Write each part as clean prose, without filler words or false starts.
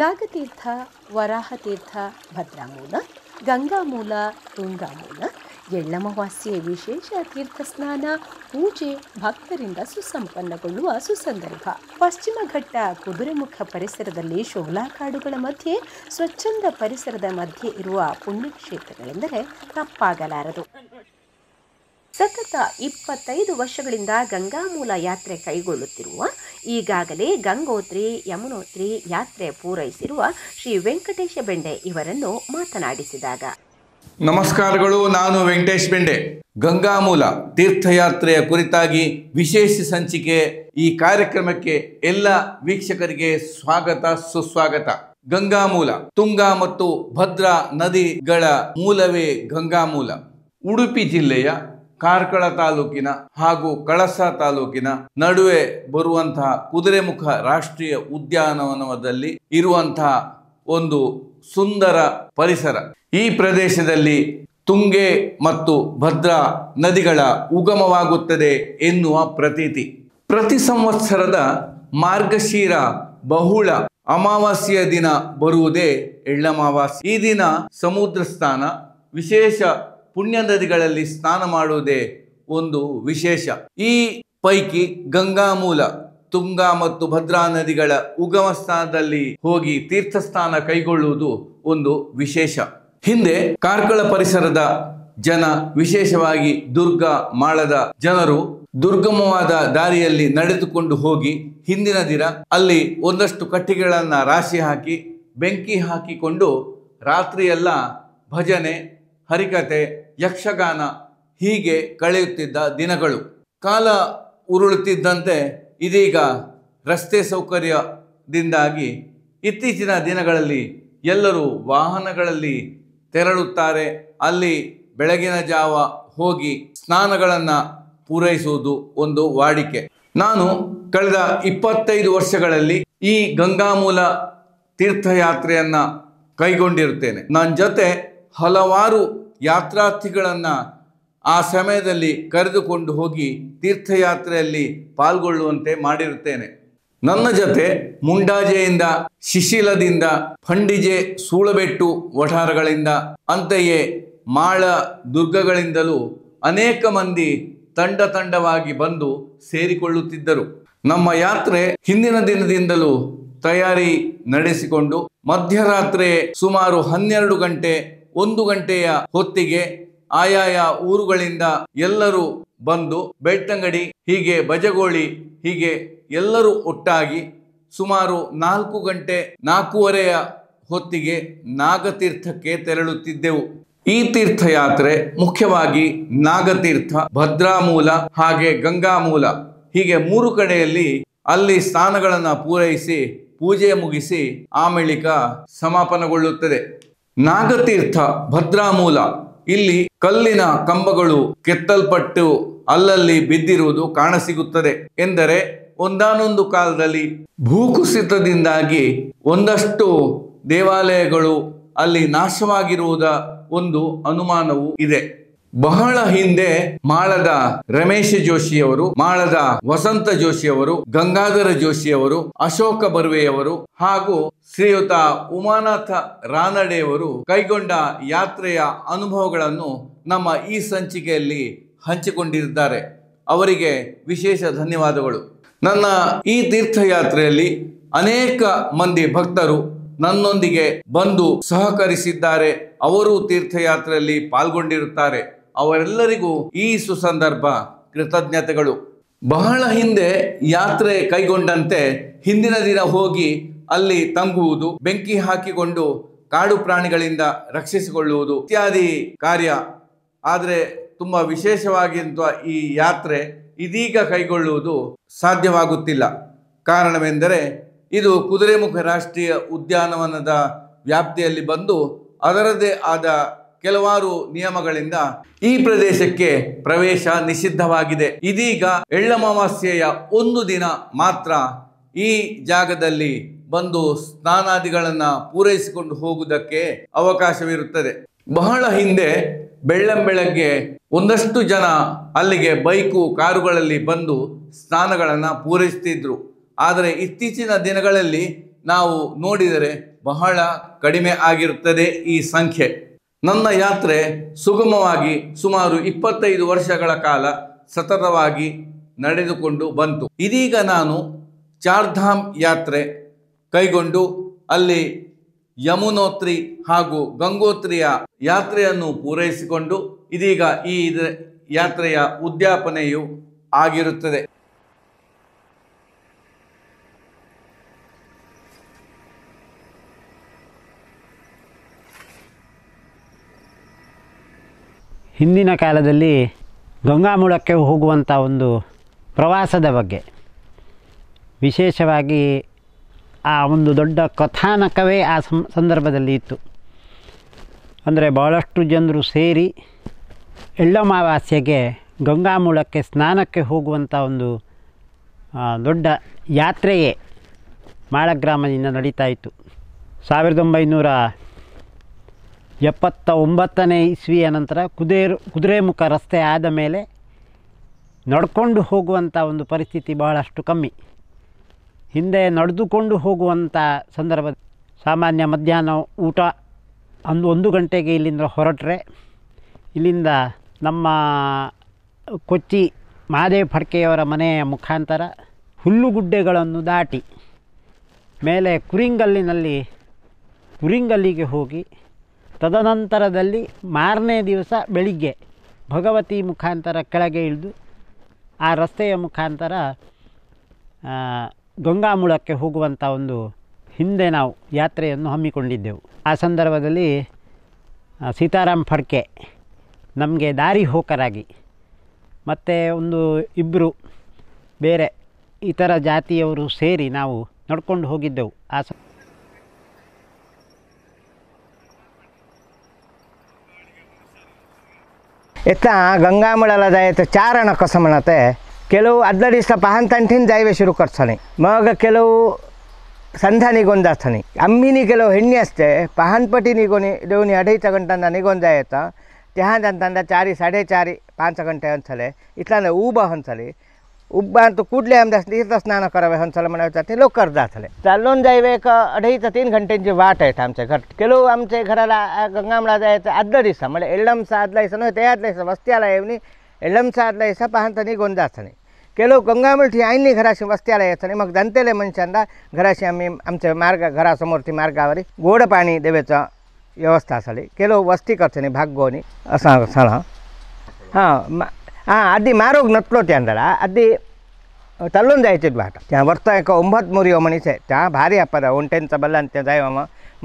ನಾಗತೀರ್ಥ, ವರಾಹತೀರ್ಥ, ಭದ್ರಾಮೂಲ, ಗಂಗಾಮೂಲ, ತುಂಗಾಮೂಲ, ಎಳ್ಳಮಾವಾಸ್ಯೆ ವಿಶೇಷ ತೀರ್ಥ ಸ್ನಾನ, ಪೂಜೆ ಭಕ್ತರಿಂದ ಸುಸಂಪನ್ನಗೊಳ್ಳುವ ಸುಸಂದರ್ಭ. ಪಶ್ಚಿಮ ಘಟ್ಟ ಕುದುರೆಮುಖ ಪರಿಸರದಲ್ಲಿ ಶೋಲಾ ಕಾಡುಗಳ ಮಧ್ಯೆ ಸ್ವಚ್ಛಂದ ಪರಿಸರದ ಮಧ್ಯೆ ಇರುವ ಪುಣ್ಯಕ್ಷೇತ್ರಗಳೆಂದರೆ ತಪ್ಪಾಗಲಾರದು. ಸತತ 25 ವರ್ಷಗಳಿಂದ ಗಂಗಾಮೂಲ ಯಾತ್ರೆ ಕೈಗೊಳ್ಳುತ್ತಿರುವ, ಈಗಾಗಲೇ ಗಂಗೋತ್ರಿ ಯಮುನೋತ್ರಿ ಯಾತ್ರೆ ಪೂರೈಸಿರುವ ಶ್ರೀ ವೆಂಕಟೇಶ ಬೆಂಡೆ ಇವರನ್ನು ಮಾತನಾಡಿಸಿದಾಗ, ನಮಸ್ಕಾರಗಳು. ನಾನು ವೆಂಕಟೇಶ್ ಬೆಂಡೆ. ಗಂಗಾಮೂಲ ತೀರ್ಥಯಾತ್ರೆಯ ಕುರಿತಾಗಿ ವಿಶೇಷ ಸಂಚಿಕೆ. ಈ ಕಾರ್ಯಕ್ರಮಕ್ಕೆ ಎಲ್ಲ ವೀಕ್ಷಕರಿಗೆ ಸ್ವಾಗತ, ಸುಸ್ವಾಗತ. ಗಂಗಾಮೂಲ, ತುಂಗಾ ಮತ್ತು ಭದ್ರಾ ನದಿಗಳ ಮೂಲವೇ ಗಂಗಾಮೂಲ. ಉಡುಪಿ ಜಿಲ್ಲೆಯ ಕಾರ್ಕಳ ತಾಲೂಕಿನ ಹಾಗೂ ಕಳಸ ತಾಲೂಕಿನ ನಡುವೆ ಬರುವಂತಹ ಕುದುರೆಮುಖ ರಾಷ್ಟ್ರೀಯ ಉದ್ಯಾನವನದಲ್ಲಿ ಇರುವಂತಹ ಒಂದು ಸುಂದರ ಪರಿಸರ. ಈ ಪ್ರದೇಶದಲ್ಲಿ ತುಂಗೆ ಮತ್ತು ಭದ್ರಾ ನದಿಗಳ ಉಗಮವಾಗುತ್ತದೆ ಎನ್ನುವ ಪ್ರತೀತಿ. ಪ್ರತಿ ಸಂವತ್ಸರದ ಮಾರ್ಗಶಿರ ಬಹುಳ ಅಮಾವಾಸ್ಯೆಯ ದಿನ ಬರುವುದೇ ಎಳ್ಳಮಾವಾಸ್ಯೆ. ಈ ದಿನ ಸಮುದ್ರ ಸ್ನಾನ, ವಿಶೇಷ ಪುಣ್ಯ ನದಿಗಳಲ್ಲಿ ಸ್ನಾನ ಮಾಡುವುದೇ ಒಂದು ವಿಶೇಷ. ಈ ಪೈಕಿ ಗಂಗಾಮೂಲ, ತುಂಗಾ ಮತ್ತು ಭದ್ರಾ ನದಿಗಳ ಉಗಮ ಸ್ಥಾನದಲ್ಲಿ ಹೋಗಿ ತೀರ್ಥಸ್ನಾನ ಕೈಗೊಳ್ಳುವುದು ಒಂದು ವಿಶೇಷ. ಹಿಂದೆ ಕಾರ್ಕಳ ಪರಿಸರದ ಜನ, ವಿಶೇಷವಾಗಿ ದುರ್ಗ ಮಾಳದ ಜನರು ದುರ್ಗಮವಾದ ದಾರಿಯಲ್ಲಿ ನಡೆದುಕೊಂಡು ಹೋಗಿ ಹಿಂದಿನ ದಿನ ಅಲ್ಲಿ ಒಂದಷ್ಟು ಕಟ್ಟಿಗೆಗಳನ್ನು ರಾಶಿ ಹಾಕಿ ಬೆಂಕಿ ಹಾಕಿಕೊಂಡು ರಾತ್ರಿಯೆಲ್ಲ ಭಜನೆ, ಹರಿಕತೆ, ಯಕ್ಷಗಾನ ಹೀಗೆ ಕಳೆಯುತ್ತಿದ್ದ ದಿನಗಳು. ಕಾಲ ಉರುಳುತ್ತಿದ್ದಂತೆ ಇದೀಗ ರಸ್ತೆ ಸೌಕರ್ಯದಿಂದಾಗಿ ಇತ್ತೀಚಿನ ದಿನಗಳಲ್ಲಿ ಎಲ್ಲರೂ ವಾಹನಗಳಲ್ಲಿ ತೆರಳುತ್ತಾರೆ. ಅಲ್ಲಿ ಬೆಳಗಿನ ಜಾವ ಹೋಗಿ ಸ್ನಾನಗಳನ್ನು ಪೂರೈಸುವುದು ಒಂದು ವಾಡಿಕೆ. ನಾನು ಕಳೆದ 25 ವರ್ಷಗಳಲ್ಲಿ ಈ ಗಂಗಾಮೂಲ ತೀರ್ಥಯಾತ್ರೆಯನ್ನು ಕೈಗೊಂಡಿರುತ್ತೇನೆ. ನನ್ನ ಜೊತೆ ಹಲವಾರು ಯಾತ್ರಾರ್ಥಿಗಳನ್ನು ಆ ಸಮಯದಲ್ಲಿ ಕರೆದುಕೊಂಡು ಹೋಗಿ ತೀರ್ಥಯಾತ್ರೆಯಲ್ಲಿ ಪಾಲ್ಗೊಳ್ಳುವಂತೆ ಮಾಡಿರುತ್ತೇನೆ. ನನ್ನ ಜೊತೆ ಮುಂಡಾಜೆಯಿಂದ, ಶಿಶಿಲದಿಂದ, ಫಂಡಿಜೆ, ಸೂಳಬೆಟ್ಟು ವಠಾರಗಳಿಂದ, ಅಂತೆಯೇ ಮಾಳ ದುರ್ಗಗಳಿಂದಲೂ ಅನೇಕ ಮಂದಿ ತಂಡ ತಂಡವಾಗಿ ಬಂದು ಸೇರಿಕೊಳ್ಳುತ್ತಿದ್ದರು. ನಮ್ಮ ಯಾತ್ರೆ ಹಿಂದಿನ ದಿನದಿಂದಲೂ ತಯಾರಿ ನಡೆಸಿಕೊಂಡು ಮಧ್ಯರಾತ್ರಿ ಸುಮಾರು 12 ಗಂಟೆ 1 ಗಂಟೆಯ ಹೊತ್ತಿಗೆ ಆಯಾಯ ಊರುಗಳಿಂದ ಎಲ್ಲರೂ ಬಂದು ಬೆಳ್ತಂಗಡಿ, ಹೀಗೆ ಬಜಗೋಳಿ, ಹೀಗೆ ಎಲ್ಲರೂ ಒಟ್ಟಾಗಿ ಸುಮಾರು 4 ಗಂಟೆ 4:15 ಹೊತ್ತಿಗೆ ನಾಗತೀರ್ಥಕ್ಕೆ ತೆರಳುತ್ತಿದ್ದೆವು. ಈ ತೀರ್ಥಯಾತ್ರೆ ಮುಖ್ಯವಾಗಿ ನಾಗತೀರ್ಥ, ಭದ್ರಾಮೂಲ ಹಾಗೆ ಗಂಗಾಮೂಲ ಹೀಗೆ 3 ಕಡೆಯಲ್ಲಿ ಅಲ್ಲಿ ಸ್ನಾನಗಳನ್ನು ಪೂರೈಸಿ ಪೂಜೆ ಮುಗಿಸಿ ಆಮೇಳಿಕ ಸಮಾಪನಗೊಳ್ಳುತ್ತದೆ. ನಾಗತೀರ್ಥ, ಭದ್ರಾಮೂಲ ಇಲ್ಲಿ ಕಲ್ಲಿನ ಕಂಬಗಳು ಕೆತ್ತಲ್ಪಟ್ಟು ಅಲ್ಲಲ್ಲಿ ಬಿದ್ದಿರುವುದು ಕಾಣಸಿಗುತ್ತದೆ. ಎಂದರೆ ಒಂದಾನೊಂದು ಕಾಲದಲ್ಲಿ ಭೂಕುಸಿತದಿಂದಾಗಿ ಒಂದಷ್ಟು ದೇವಾಲಯಗಳು ಅಲ್ಲಿ ನಾಶವಾಗಿರುವುದ ಒಂದು ಅನುಮಾನವೂ ಇದೆ. ಬಹಳ ಹಿಂದೆ ಮಾಳದ ರಮೇಶ ಜೋಶಿಯವರು, ಮಾಳದ ವಸಂತ ಜೋಶಿಯವರು, ಗಂಗಾಧರ ಜೋಶಿಯವರು, ಅಶೋಕ ಬರ್ವೆಯವರು ಹಾಗೂ ಶ್ರೀಯುತ ಉಮಾನಾಥ ರಾನಡೆಯವರು ಕೈಗೊಂಡ ಯಾತ್ರೆಯ ಅನುಭವಗಳನ್ನು ನಮ್ಮ ಈ ಸಂಚಿಕೆಯಲ್ಲಿ ಹಂಚಿಕೊಂಡಿದ್ದಾರೆ. ಅವರಿಗೆ ವಿಶೇಷ ಧನ್ಯವಾದಗಳು. ನನ್ನ ಈ ತೀರ್ಥಯಾತ್ರೆಯಲ್ಲಿ ಅನೇಕ ಮಂದಿ ಭಕ್ತರು ನನ್ನೊಂದಿಗೆ ಬಂದು ಸಹಕರಿಸಿದ್ದಾರೆ. ಅವರು ತೀರ್ಥಯಾತ್ರೆಯಲ್ಲಿ ಪಾಲ್ಗೊಂಡಿರುತ್ತಾರೆ. ಅವರೆಲ್ಲರಿಗೂ ಈ ಸುಸಂದರ್ಭ ಕೃತಜ್ಞತೆಗಳು. ಬಹಳ ಹಿಂದೆ ಯಾತ್ರೆ ಕೈಗೊಂಡಂತೆ ಹಿಂದಿನ ದಿನ ಹೋಗಿ ಅಲ್ಲಿ ತಂಗುವುದು, ಬೆಂಕಿ ಹಾಕಿಕೊಂಡು ಕಾಡು ಪ್ರಾಣಿಗಳಿಂದ ರಕ್ಷಿಸಿಕೊಳ್ಳುವುದು ಇತ್ಯಾದಿ ಕಾರ್ಯ. ಆದರೆ ತುಂಬ ವಿಶೇಷವಾಗಿರುವ ಈ ಯಾತ್ರೆ ಇದೀಗ ಕೈಗೊಳ್ಳುವುದು ಸಾಧ್ಯವಾಗುತ್ತಿಲ್ಲ. ಕಾರಣವೆಂದರೆ ಇದು ಕುದುರೆಮುಖ ರಾಷ್ಟ್ರೀಯ ಉದ್ಯಾನವನದ ವ್ಯಾಪ್ತಿಯಲ್ಲಿ ಬಂದು ಅದರದೇ ಆದ ಕೆಲವಾರು ನಿಯಮಗಳಿಂದ ಈ ಪ್ರದೇಶಕ್ಕೆ ಪ್ರವೇಶ ನಿಷಿದ್ಧವಾಗಿದೆ. ಇದೀಗ ಎಳ್ಳಮಾವಾಸ್ಯೆಯ 1 ದಿನ ಮಾತ್ರ ಈ ಜಾಗದಲ್ಲಿ ಬಂದು ಸ್ನಾನಾದಿಗಳನ್ನು ಪೂರೈಸಿಕೊಂಡು ಹೋಗುವುದಕ್ಕೆ ಅವಕಾಶವಿರುತ್ತದೆ. ಬಹಳ ಹಿಂದೆ ಬೆಳ್ಳಂಬೆಳಗ್ಗೆ ಒಂದಷ್ಟು ಜನ ಅಲ್ಲಿಗೆ ಬೈಕು, ಕಾರುಗಳಲ್ಲಿ ಬಂದು ಸ್ನಾನಗಳನ್ನು ಪೂರೈಸುತ್ತಿದ್ದರು. ಆದರೆ ಇತ್ತೀಚಿನ ದಿನಗಳಲ್ಲಿ ನಾವು ನೋಡಿದರೆ ಬಹಳ ಕಡಿಮೆ ಆಗಿರುತ್ತದೆ ಈ ಸಂಖ್ಯೆ. ನನ್ನ ಯಾತ್ರೆ ಸುಗಮವಾಗಿ ಸುಮಾರು 25 ವರ್ಷಗಳ ಕಾಲ ಸತತವಾಗಿ ನಡೆದುಕೊಂಡು ಬಂತು. ಇದೀಗ ನಾನು ಚಾರ್ಧಾಮ್ ಯಾತ್ರೆ ಕೈಗೊಂಡು ಅಲ್ಲಿ ಯಮುನೋತ್ರಿ ಹಾಗೂ ಗಂಗೋತ್ರಿಯ ಯಾತ್ರೆಯನ್ನು ಪೂರೈಸಿಕೊಂಡು ಇದೀಗ ಈ ಯಾತ್ರೆಯ ಉದ್ಯಾಪನೆಯು ಆಗಿರುತ್ತದೆ. ಹಿಂದಿನ ಕಾಲದಲ್ಲಿ ಗಂಗಾಮೂಲಕ್ಕೆ ಹೋಗುವಂಥ ಒಂದು ಪ್ರವಾಸದ ಬಗ್ಗೆ ವಿಶೇಷವಾಗಿ ಆ ಒಂದು ದೊಡ್ಡ ಕಥಾನಕವೇ ಆ ಸಂದರ್ಭದಲ್ಲಿ ಇತ್ತು. ಅಂದರೆ ಭಾಳಷ್ಟು ಜನರು ಸೇರಿ ಎಳ್ಳಮಾವಾಸ್ಯೆಗೆ ಗಂಗಾಮೂಲಕ್ಕೆ ಸ್ನಾನಕ್ಕೆ ಹೋಗುವಂಥ ಒಂದು ದೊಡ್ಡ ಯಾತ್ರೆಯೇ ಮಾಳಗ್ರಾಮದಿಂದ ನಡೀತಾ ಇತ್ತು. 1979ನೇ ಇಸ್ವಿಯ ನಂತರ ಕುದುರೆಮುಖ ರಸ್ತೆ ಆದ ಮೇಲೆ ನಡ್ಕೊಂಡು ಹೋಗುವಂಥ ಒಂದು ಪರಿಸ್ಥಿತಿ ಬಹಳಷ್ಟು ಕಮ್ಮಿ. ಹಿಂದೆ ನಡೆದುಕೊಂಡು ಹೋಗುವಂಥ ಸಂದರ್ಭ ಸಾಮಾನ್ಯ ಮಧ್ಯಾಹ್ನ ಊಟ 1 ಗಂಟೆಗೆ ಇಲ್ಲಿಂದ ಹೊರಟ್ರೆ ಇಲ್ಲಿಂದ ನಮ್ಮ ಕೊಚ್ಚಿ ಮಹಾದೇವ್ ಫಡ್ಕೆಯವರ ಮನೆಯ ಮುಖಾಂತರ ಹುಲ್ಲುಗುಡ್ಡೆಗಳನ್ನು ದಾಟಿ ಮೇಲೆ ಕುರಿಂಗಲ್ಲಿಗೆ ಹೋಗಿ ತದನಂತರದಲ್ಲಿ ಮಾರನೇ ದಿವಸ ಬೆಳಿಗ್ಗೆ ಭಗವತಿ ಮುಖಾಂತರ ಕೆಳಗೆ ಇಳಿದು ಆ ರಸ್ತೆಯ ಮುಖಾಂತರ ಗಂಗಾಮೂಲಕ್ಕೆ ಹೋಗುವಂಥ ಒಂದು ಹಿಂದೆ ನಾವು ಯಾತ್ರೆಯನ್ನು ಹಮ್ಮಿಕೊಂಡಿದ್ದೆವು. ಆ ಸಂದರ್ಭದಲ್ಲಿ ಸೀತಾರಾಮ್ ಫಡ್ಕೆ ನಮಗೆ ದಾರಿ ಹೋಕರಾಗಿ ಮತ್ತು ಇಬ್ಬರು ಬೇರೆ ಇತರ ಜಾತಿಯವರು ಸೇರಿ ನಾವು ನಡ್ಕೊಂಡು ಹೋಗಿದ್ದೆವು. इतना गंगामूळाला जायचं 4 अण कसं म्हणते ಕೆಲವು आदल्या दिसा पहान तंठीन जायवे सुरू करतानी मग ಕೆಲವು संध्या निघून जातानी आम्ही ಕೆಲವು ಹೆಣ್ಣಿ असते पहानपटी निघून देऊन 2:30 ಗಂಟೆಂದ निघून जायचं त्या नंतर 4 4:30 5 ಗಂಟೆ ಒಂದ್ಸಲ इतला उब ಒಂದ್ಸಲ उब ಅಂತೂ ಕೂಡಲೇ आमदास तीर्थ स्नान करावे ಒಂದ್ಸಲ म्हणायचं ते लवकर जातले चालून जायवे 2:30 3 घंटेची वाट आहे आमच्या घर ಕೆಲವು आमच्या घराला गंगामूळा जायचं आदल्या दिसा म्हणजे एल्लमचा आदल्या दिसा नव्हे ते आदल्या दिसा वस्त्याला येवनी एल्लमचा आदल्या दिसा पहान निघून जातानी ಕೆಲವು ಗಂಗಾಮೂಳठी आईनी घराशी वस्त्याला यायचं मग जनतेले मनशांना घराशी आम्ही आमच्या घरासमोरची मार्गावरी गोड पाणी देवेचं व्यवस्था असली ಕೆಲವು वस्ती करते भागोनी असा सण हां आधी मारोग नटलो त्या आधी चालून जायचे बाट त्या वर्ता एक 9 मुरियो मनीस त्या भारी आपदा उंटेंचा बल्लान त्या जाय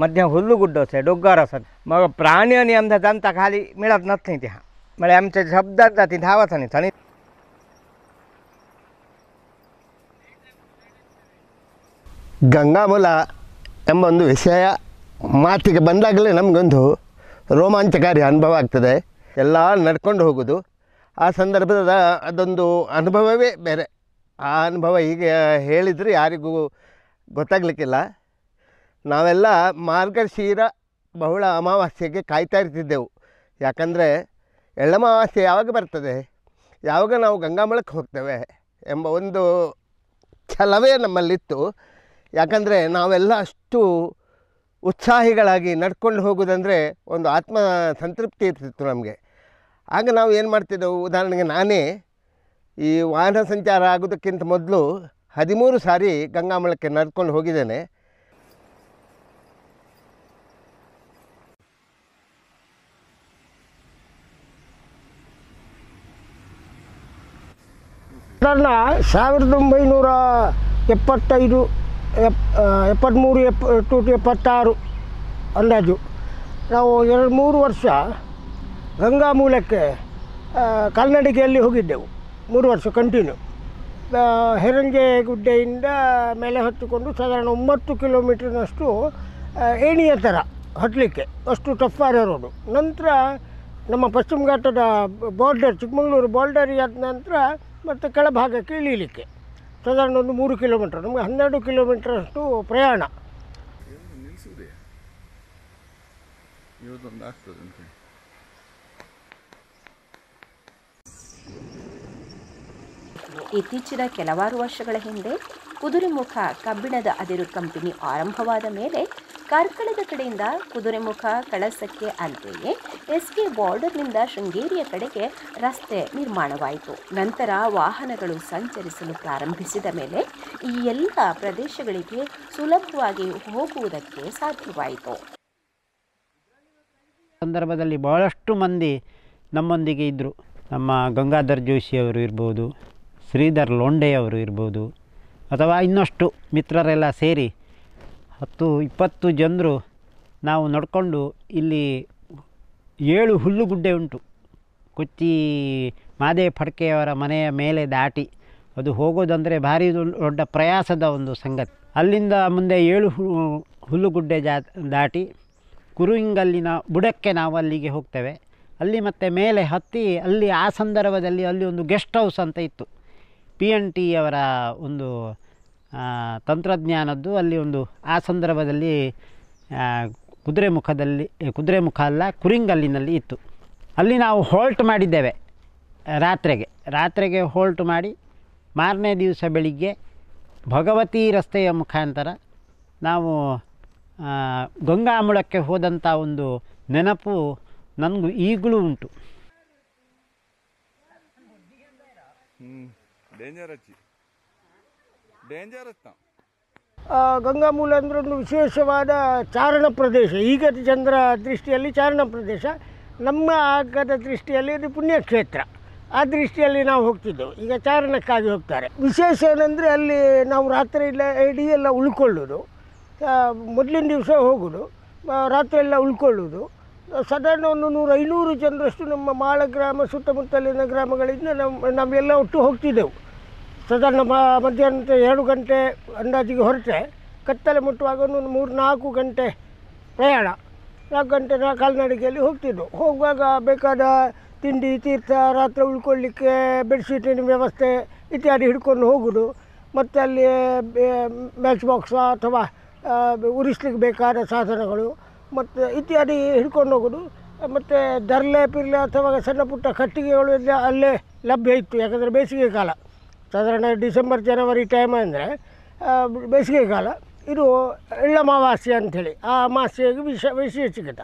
मध्य हुल्लुगुड्डो से डोंगर असत मग प्राणी आणि आमच्या जनता खाली मिळत नाही त्या म्हणजे आमच्या शब्दात जाती धावत नाही ಗಂಗಾಮೂಲ ಎಂಬ ಒಂದು ವಿಷಯ ಮಾತಿಗೆ ಬಂದಾಗಲೇ ನಮಗೊಂದು ರೋಮಾಂಚಕಾರಿ ಅನುಭವ ಆಗ್ತದೆ. ಎಲ್ಲ ನಡ್ಕೊಂಡು ಹೋಗೋದು ಆ ಸಂದರ್ಭದ ಅದೊಂದು ಅನುಭವವೇ ಬೇರೆ. ಆ ಅನುಭವ ಹೀಗೆ ಹೇಳಿದರೆ ಯಾರಿಗೂ ಗೊತ್ತಾಗಲಿಕ್ಕಿಲ್ಲ. ನಾವೆಲ್ಲ ಮಾರ್ಗಶಿರ ಬಹುಳ ಅಮಾವಾಸ್ಯೆಗೆ ಕಾಯ್ತಾ ಇರ್ತಿದ್ದೆವು. ಯಾಕಂದರೆ ಎಳ್ಳಮಾವಾಸ್ಯೆ ಯಾವಾಗ ಬರ್ತದೆ, ಯಾವಾಗ ನಾವು ಗಂಗಾಮೂಲಕ್ಕೆ ಹೋಗ್ತೇವೆ ಎಂಬ ಒಂದು ಛಲವೇ ನಮ್ಮಲ್ಲಿತ್ತು. ಯಾಕಂದರೆ ನಾವೆಲ್ಲ ಅಷ್ಟು ಉತ್ಸಾಹಿಗಳಾಗಿ ನಡ್ಕೊಂಡು ಹೋಗೋದಂದರೆ ಒಂದು ಆತ್ಮ ಸಂತೃಪ್ತಿ ಇರ್ತಿತ್ತು ನಮಗೆ. ಆಗ ನಾವು ಏನು ಮಾಡ್ತಿದ್ದೆವು, ಉದಾಹರಣೆಗೆ ನಾನೇ ಈ ವಾಹನ ಸಂಚಾರ ಆಗೋದಕ್ಕಿಂತ ಮೊದಲು 13 ಸಾರಿ ಗಂಗಾಮೂಲಕ್ಕೆ ನಡ್ಕೊಂಡು ಹೋಗಿದ್ದೇನೆ. ನನ್ನ 1975 73 ಟು 76 ಅಂದಾಜು ನಾವು 2-3 ವರ್ಷ ಗಂಗಾಮೂಲಕ್ಕೆ ಕಾಲ್ನಡಿಗೆಯಲ್ಲಿ ಹೋಗಿದ್ದೆವು. 3 ವರ್ಷ ಕಂಟಿನ್ಯೂ. ಹೆರಂಗೆ ಗುಡ್ಡೆಯಿಂದ ಮೇಲೆ ಹತ್ತಿಕೊಂಡು ಸಾಧಾರಣ 9 ಕಿಲೋಮೀಟರ್ನಷ್ಟು ಏಣಿಯ ಥರ ಹತ್ತಲಿಕ್ಕೆ ಅಷ್ಟು ಟಫಾದ ರೋಡು. ನಂತರ ನಮ್ಮ ಪಶ್ಚಿಮ ಘಾಟದ ಬಾರ್ಡರ್ ಚಿಕ್ಕಮಗಳೂರು ಬಾರ್ಡರ್ ಆದ ನಂತರ ಮತ್ತು ಕೆಳಭಾಗಕ್ಕೆ ಇಳೀಲಿಕ್ಕೆ ಸಾಧಾರಣ ಒಂದು 3 ಕಿಲೋಮೀಟರ್, ನಮಗೆ 12 ಕಿಲೋಮೀಟರಷ್ಟು ಪ್ರಯಾಣ. ಇತ್ತೀಚಿನ ಕೆಲವಾರು ವರ್ಷಗಳ ಹಿಂದೆ ಕುದುರೆಮುಖ ಕಬ್ಬಿಣದ ಅದಿರು ಕಂಪನಿ ಆರಂಭವಾದ ಮೇಲೆ ಕಾರ್ಕಳದ ಕಡೆಯಿಂದ ಕುದುರೆಮುಖ ಕಳಸಕ್ಕೆ ಅಂತೆಯೇ ಎಸ್ಕೆ ಬಾರ್ಡರ್ನಿಂದ ಶೃಂಗೇರಿಯ ಕಡೆಗೆ ರಸ್ತೆ ನಿರ್ಮಾಣವಾಯಿತು. ನಂತರ ವಾಹನಗಳು ಸಂಚರಿಸಲು ಪ್ರಾರಂಭಿಸಿದ ಮೇಲೆ ಈ ಎಲ್ಲ ಪ್ರದೇಶಗಳಿಗೆ ಸುಲಭವಾಗಿ ಹೋಗುವುದಕ್ಕೆ ಸಾಧ್ಯವಾಯಿತು. ಸಂದರ್ಭದಲ್ಲಿ ಬಹಳಷ್ಟು ಮಂದಿ ನಮ್ಮೊಂದಿಗೆ ಇದ್ದರು. ನಮ್ಮ ಗಂಗಾಧರ್ ಜೋಶಿಯವರು ಇರ್ಬೋದು, ಶ್ರೀಧರ್ ಲೋಂಡೆಯವರು ಇರ್ಬೋದು, ಅಥವಾ ಇನ್ನಷ್ಟು ಮಿತ್ರರೆಲ್ಲ ಸೇರಿ 10-20 ಜನರು ನಾವು ನಡ್ಕೊಂಡು ಇಲ್ಲಿ 7 ಹುಲ್ಲುಗುಡ್ಡೆ ಉಂಟು. ಕೊಚ್ಚಿ ಮಾದೇ ಫಡ್ಕೆಯವರ ಮನೆಯ ಮೇಲೆ ದಾಟಿ ಅದು ಹೋಗೋದಂದರೆ ಭಾರಿ ದೊಡ್ಡ ಪ್ರಯಾಸದ ಒಂದು ಸಂಗತಿ. ಅಲ್ಲಿಂದ ಮುಂದೆ 7 ಹುಲ್ಲುಗುಡ್ಡೆ ದಾಟಿ ಕುರುಯಿಂಗಲ್ಲಿನ ಬುಡಕ್ಕೆ ನಾವು ಅಲ್ಲಿಗೆ ಹೋಗ್ತೇವೆ. ಅಲ್ಲಿ ಮತ್ತೆ ಮೇಲೆ ಹತ್ತಿ ಅಲ್ಲಿ ಆ ಸಂದರ್ಭದಲ್ಲಿ ಅಲ್ಲಿ ಒಂದು ಗೆಸ್ಟ್ ಹೌಸ್ ಅಂತ ಇತ್ತು. PNT ಅವರ ಒಂದು ತಂತ್ರಜ್ಞಾನದ್ದು ಅಲ್ಲಿ ಒಂದು ಆ ಸಂದರ್ಭದಲ್ಲಿ ಕುದುರೆಮುಖ ಅಲ್ಲ ಕುರಿಂಗಲ್ಲಿನಲ್ಲಿ ಇತ್ತು. ಅಲ್ಲಿ ನಾವು ಹೋಲ್ಟ್ ಮಾಡಿದ್ದೇವೆ. ರಾತ್ರಿಗೆ ಹೋಲ್ಟ್ ಮಾಡಿ ಮಾರನೇ ದಿವಸ ಬೆಳಿಗ್ಗೆ ಭಗವತಿ ರಸ್ತೆಯ ಮುಖಾಂತರ ನಾವು ಗಂಗಾಮುಳಕ್ಕೆ ಹೋದಂಥ ಒಂದು ನೆನಪು ನನಗೂ ಈಗಲೂ ಉಂಟು. ಗಂಗಾಮೂಲ ಅಂದರೆ ಒಂದು ವಿಶೇಷವಾದ ಚಾರಣ ಪ್ರದೇಶ. ಈಗ ಜನರ ದೃಷ್ಟಿಯಲ್ಲಿ ಚಾರಣ ಪ್ರದೇಶ, ನಮ್ಮ ಆಗದ ದೃಷ್ಟಿಯಲ್ಲಿ ಅದು ಪುಣ್ಯಕ್ಷೇತ್ರ. ಆ ದೃಷ್ಟಿಯಲ್ಲಿ ನಾವು ಹೋಗ್ತಿದ್ದೆವು. ಈಗ ಚಾರಣಕ್ಕಾಗಿ ಹೋಗ್ತಾರೆ. ವಿಶೇಷ ಏನಂದರೆ ಅಲ್ಲಿ ನಾವು ರಾತ್ರಿ ಇಡೀ ಎಲ್ಲ ಉಳ್ಕೊಳ್ಳೋದು. ಮೊದಲಿನ ದಿವಸ ಹೋಗೋದು, ರಾತ್ರಿ ಎಲ್ಲ ಉಳ್ಕೊಳ್ಳೋದು. ಸಾಧಾರಣ ಒಂದು 100-500 ಜನರಷ್ಟು ನಮ್ಮ ಮಾಳ ಗ್ರಾಮ ಸುತ್ತಮುತ್ತಲಿನ ಗ್ರಾಮಗಳಿಂದ ನಾವೆಲ್ಲ ಒಟ್ಟು ಹೋಗ್ತಿದ್ದೆವು. ಸಾಧಾರಣ ಮಧ್ಯಾಹ್ನ 2 ಗಂಟೆ ಅಂದಾಜಿಗೆ ಹೊರಟೆ ಕತ್ತಲೆ ಮುಟ್ಟುವಾಗ ಒಂದು 3-4 ಗಂಟೆ ಪ್ರಯಾಣ. 4 ಗಂಟೆ ಕಾಲ್ನಡಿಗೆಯಲ್ಲಿ ಹೋಗ್ತಿದ್ದೆವು. ಹೋಗುವಾಗ ಬೇಕಾದ ತಿಂಡಿ ತೀರ್ಥ, ರಾತ್ರಿ ಉಳ್ಕೊಳ್ಳಿಕ್ಕೆ ಬೆಡ್ಶೀಟಿನ ವ್ಯವಸ್ಥೆ ಇತ್ಯಾದಿ ಹಿಡ್ಕೊಂಡು ಹೋಗೋದು. ಮತ್ತು ಅಲ್ಲಿ ಮ್ಯಾಚ್ ಬಾಕ್ಸ ಅಥವಾ ಉರಿಸ್ಲಿಕ್ಕೆ ಬೇಕಾದ ಸಾಧನಗಳು ಮತ್ತು ಇತ್ಯಾದಿ ಹಿಡ್ಕೊಂಡು ಹೋಗೋದು. ಮತ್ತು ದರ್ಲೆ ಪಿರ್ಲೆ ಅಥವಾ ಸಣ್ಣ ಪುಟ್ಟ ಕಟ್ಟಿಗೆಗಳು ಎಲ್ಲ ಅಲ್ಲೇ ಲಭ್ಯ ಇತ್ತು. ಯಾಕಂದರೆ ಬೇಸಿಗೆ ಕಾಲ, ಸಾಧಾರಣ ಡಿಸೆಂಬರ್ ಜನವರಿ ಟೈಮ್ ಅಂದರೆ ಬೇಸಿಗೆ ಕಾಲ. ಇದು ಎಳ್ಳಮಾವಾಸ್ಯೆ ಅಂಥೇಳಿ, ಆ ಅಮಾವಾಸ್ಯೆಗೆ ವಿಶೇಷಿತ.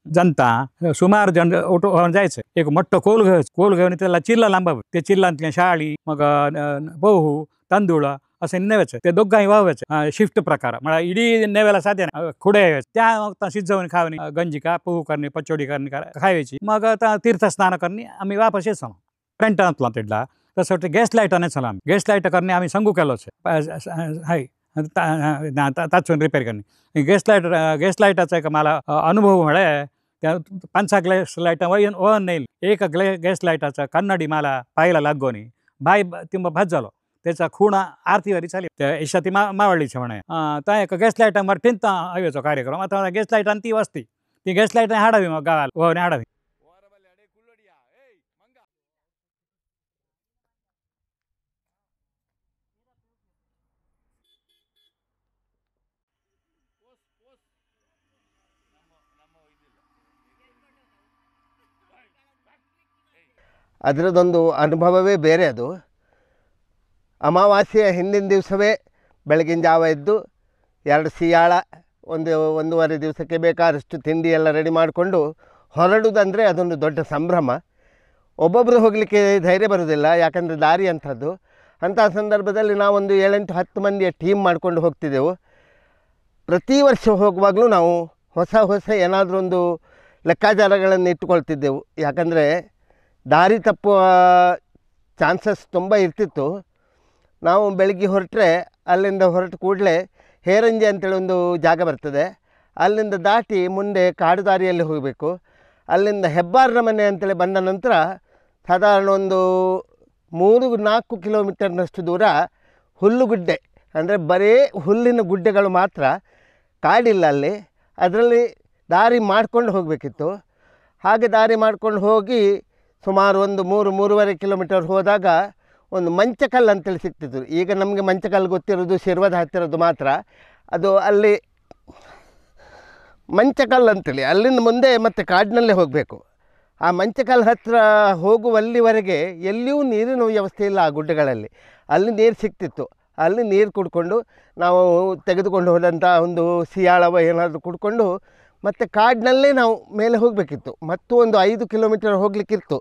जनता सुमार जण जायचं. एक मोठं कोल घेऊन त्याला चिल्ला लांबावं. ते चिल्लांतल्या शाळी मग पोहू तांदूळ असं नेवायचं. ते दोघांही वावायचं शिफ्ट प्रकार. मला इडी नेवायला साध्य नाही. खुडे त्या शिजवून खावणी, गंजिका पोहू करणे, पचोडी करणे खायची. मग आता तीर्थस्नान करणे आम्ही वापस येतो. ट्रेंटनातला तिडला तसं वाटतं गॅस लाईटाने चला. आम्ही गॅस लाईट करणे आम्ही सांगू केलोच हाय ताचून रिपेअर करणे. गॅस लाईटाचा एक मला अनुभव मिळे. त्या 5 गॅस लाईट ओन नाही. एक गॅस लाईटाचा कन्नडी मला पाहायला लागोनी बाय तिंब भात झालो. त्याचा खूण आरतीवारी चाली. त्या यशाती मावळीचे म्हणे त्या एक गॅस लाईटांवर टिंता हवेचो कार्यक्रम. आता गॅस लाईट आणि ती वस्ती ती गॅस लाईट हाडावी मग गावाला ओहने हाडावी. ಅದರದೊಂದು ಅನುಭವವೇ ಬೇರೆ. ಅದು ಅಮಾವಾಸ್ಯೆಯ ಹಿಂದಿನ ದಿವಸವೇ ಬೆಳಗಿನ ಜಾವ ಎದ್ದು 2 ಸಿಯಾಳ 1-1.5 ದಿವಸಕ್ಕೆ ಬೇಕಾದಷ್ಟು ತಿಂಡಿ ಎಲ್ಲ ರೆಡಿ ಮಾಡಿಕೊಂಡು ಹೊರಡುವುದಂದರೆ ಅದೊಂದು ದೊಡ್ಡ ಸಂಭ್ರಮ. ಒಬ್ಬೊಬ್ಬರು ಹೋಗಲಿಕ್ಕೆ ಧೈರ್ಯ ಬರೋದಿಲ್ಲ, ಯಾಕಂದರೆ ದಾರಿ ಅಂಥದ್ದು. ಅಂಥ ಸಂದರ್ಭದಲ್ಲಿ ನಾವೊಂದು 7-10 ಮಂದಿಯ ಟೀಮ್ ಮಾಡಿಕೊಂಡು ಹೋಗ್ತಿದ್ದೆವು. ಪ್ರತಿ ವರ್ಷ ಹೋಗುವಾಗಲೂ ನಾವು ಹೊಸ ಏನಾದರೂ ಒಂದು ಲೆಕ್ಕಾಚಾರಗಳನ್ನು ಇಟ್ಟುಕೊಳ್ತಿದ್ದೆವು. ಯಾಕಂದರೆ ದಾರಿ ತಪ್ಪುವ ಚಾನ್ಸಸ್ ತುಂಬ ಇರ್ತಿತ್ತು. ನಾವು ಬೆಳಗ್ಗೆ ಹೊರಟ್ರೆ ಅಲ್ಲಿಂದ ಹೊರಟ ಕೂಡಲೇ ಹೇರಂಜೆ ಅಂತೇಳಿ ಒಂದು ಜಾಗ ಬರ್ತದೆ. ಅಲ್ಲಿಂದ ದಾಟಿ ಮುಂದೆ ಕಾಡು ದಾರಿಯಲ್ಲಿ ಹೋಗಬೇಕು. ಅಲ್ಲಿಂದ ಹೆಬ್ಬಾರನ ಮನೆ ಅಂತೇಳಿ ಬಂದ ನಂತರ ಸಾಧಾರಣ ಒಂದು 3-4 ಕಿಲೋಮೀಟರ್ನಷ್ಟು ದೂರ ಹುಲ್ಲುಗುಡ್ಡೆ, ಅಂದರೆ ಬರೀ ಹುಲ್ಲಿನ ಗುಡ್ಡೆಗಳು ಮಾತ್ರ, ಕಾಡಿಲ್ಲ ಅಲ್ಲಿ. ಅದರಲ್ಲಿ ದಾರಿ ಮಾಡ್ಕೊಂಡು ಹೋಗಬೇಕಿತ್ತು. ಹಾಗೆ ದಾರಿ ಮಾಡ್ಕೊಂಡು ಹೋಗಿ ಸುಮಾರು ಒಂದು 3-3.5 ಕಿಲೋಮೀಟರ್ ಹೋದಾಗ ಒಂದು ಮಂಚಕಲ್ಲು ಅಂತೇಳಿ ಸಿಗ್ತಿತ್ತು. ಈಗ ನಮಗೆ ಮಂಚಕಲ್ಲು ಗೊತ್ತಿರೋದು ಶಿರ್ವದ ಹತ್ತಿರದ್ದು ಮಾತ್ರ. ಅದು ಅಲ್ಲಿ ಮಂಚಕಲ್ಲು ಅಂತೇಳಿ, ಅಲ್ಲಿಂದ ಮುಂದೆ ಮತ್ತೆ ಕಾಡಿನಲ್ಲೇ ಹೋಗಬೇಕು. ಆ ಮಂಚಕಲ್ಲು ಹತ್ತಿರ ಹೋಗುವಲ್ಲಿವರೆಗೆ ಎಲ್ಲಿಯೂ ನೀರಿನ ವ್ಯವಸ್ಥೆ ಇಲ್ಲ ಆ ಗುಡ್ಡಗಳಲ್ಲಿ. ಅಲ್ಲಿ ನೀರು ಸಿಗ್ತಿತ್ತು, ಅಲ್ಲಿ ನೀರು ಕುಡ್ಕೊಂಡು ನಾವು ತೆಗೆದುಕೊಂಡು ಹೋದಂಥ ಒಂದು ಸಿಯಾಳವ ಏನಾದರೂ ಕುಡ್ಕೊಂಡು ಮತ್ತು ಕಾಡಿನಲ್ಲೇ ನಾವು ಮೇಲೆ ಹೋಗಬೇಕಿತ್ತು. ಮತ್ತು ಒಂದು 5 ಕಿಲೋಮೀಟರ್ ಹೋಗಲಿಕ್ಕಿತ್ತು.